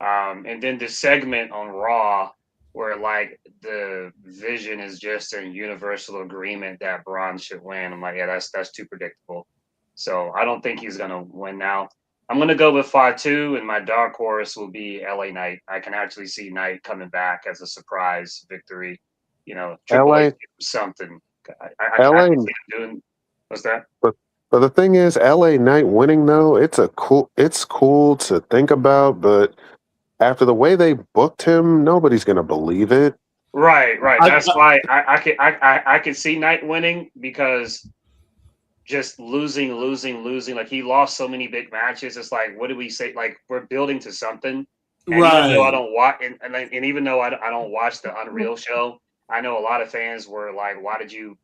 and then the segment on Raw where like the vision is just a universal agreement that Braun should win. I'm like, yeah, that's too predictable. So I don't think he's gonna win now. I'm gonna go with Fatu, and my dark horse will be LA Knight. I can actually see Knight coming back as a surprise victory. You know, Triple H something. I can see him doing. What's that? But the thing is, LA Knight winning though, it's cool to think about, but after the way they booked him, nobody's gonna believe it. Right. That's why I can see Knight winning, because just losing. Like, he lost so many big matches. It's like, what do we say? Like, we're building to something. And Right. even though I don't watch, and even though I don't watch the Unreal show, I know a lot of fans were like, why did you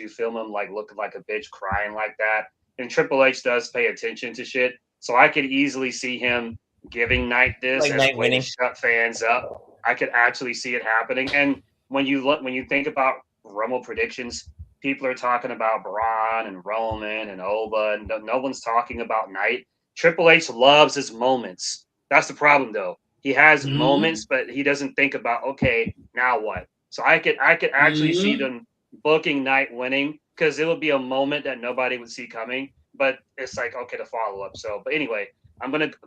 film him like looking like a bitch crying like that? And Triple H does pay attention to shit, so I could easily see him giving Knight this Like as Knight a way to winning. shut fans up. I could actually see it happening. And when you think about Rumble predictions, people are talking about Braun and Roman and Oba, and no one's talking about Knight. Triple H loves his moments. That's the problem, though. He has moments, but he doesn't think about, okay, now what? So I could actually see them booking Knight winning, because it would be a moment that nobody would see coming. But it's like, okay, the follow up. So, but anyway,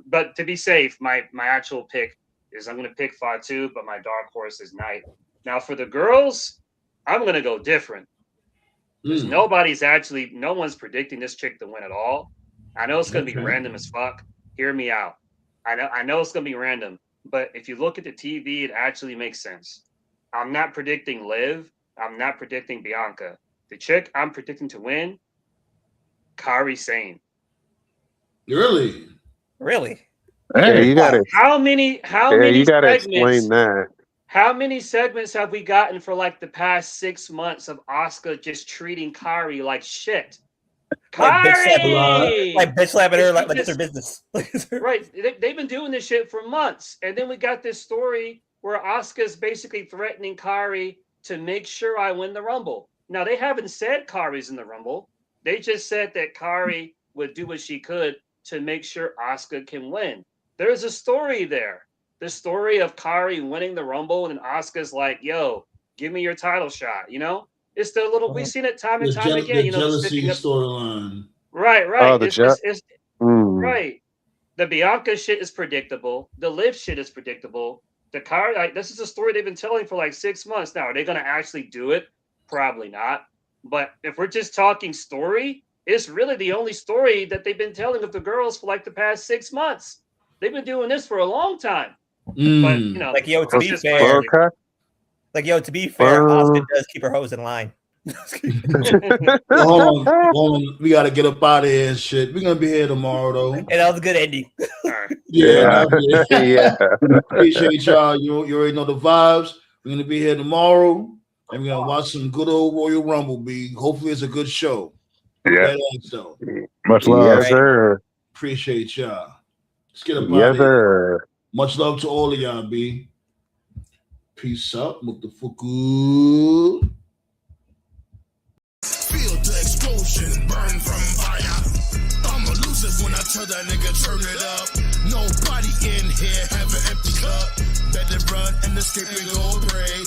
but to be safe, my actual pick is I'm gonna pick Fatu, but my dark horse is Knight. Now for the girls, I'm gonna go different. Because no one's predicting this chick to win at all. I know it's gonna be random as fuck. Hear me out. I know it's gonna be random, but if you look at the TV, it actually makes sense. I'm not predicting Liv. I'm not predicting Bianca. The chick I'm predicting to win, Kairi Sane. Really? Yeah, you gotta. How many You gotta segments? explain that. How many segments have we gotten for like the past 6 months of Asuka just treating Kairi like shit? Kairi! Like bitch slapping her like it's her business. Right. They've been doing this shit for months. And then we got this story where Asuka's basically threatening Kairi to make sure I win the Rumble. Now, they haven't said Kairi's in the Rumble. They just said that Kairi would do what she could to make sure Asuka can win. There's a story there. The story of Kairi winning the Rumble, and Asuka's like, yo, give me your title shot, you know? It's the little, we've seen it time and time again, you know, jealousy storyline. Right. Oh, right. The Bianca shit is predictable. The Liv shit is predictable. The Kairi, this is a story they've been telling for like 6 months now. Are they going to actually do it? Probably not. But if we're just talking story, it's really the only story that they've been telling of the girls for like the past 6 months. They've been doing this for a long time. But you know, like yo, to be just fair, Okay. like yo, to be fair, Asuka does keep her hose in line. Hold on. We gotta get up out of here and shit. We're gonna be here tomorrow though. And that was a good ending. all right. Yeah. Yeah. Appreciate y'all. You already know the vibes. We're gonna be here tomorrow and we're gonna watch some good old Royal Rumble. Hopefully it's a good show. Yeah. So Much love. Yes, sir. appreciate y'all. Let's get up out Yes, of here. sir. Much love to all of y'all, B. Peace out, motherfucker. Feel the explosion, burn from fire. I'ma lose it when I tell that nigga turn it up. Nobody in here have an empty cup. Better run and escape and go pray.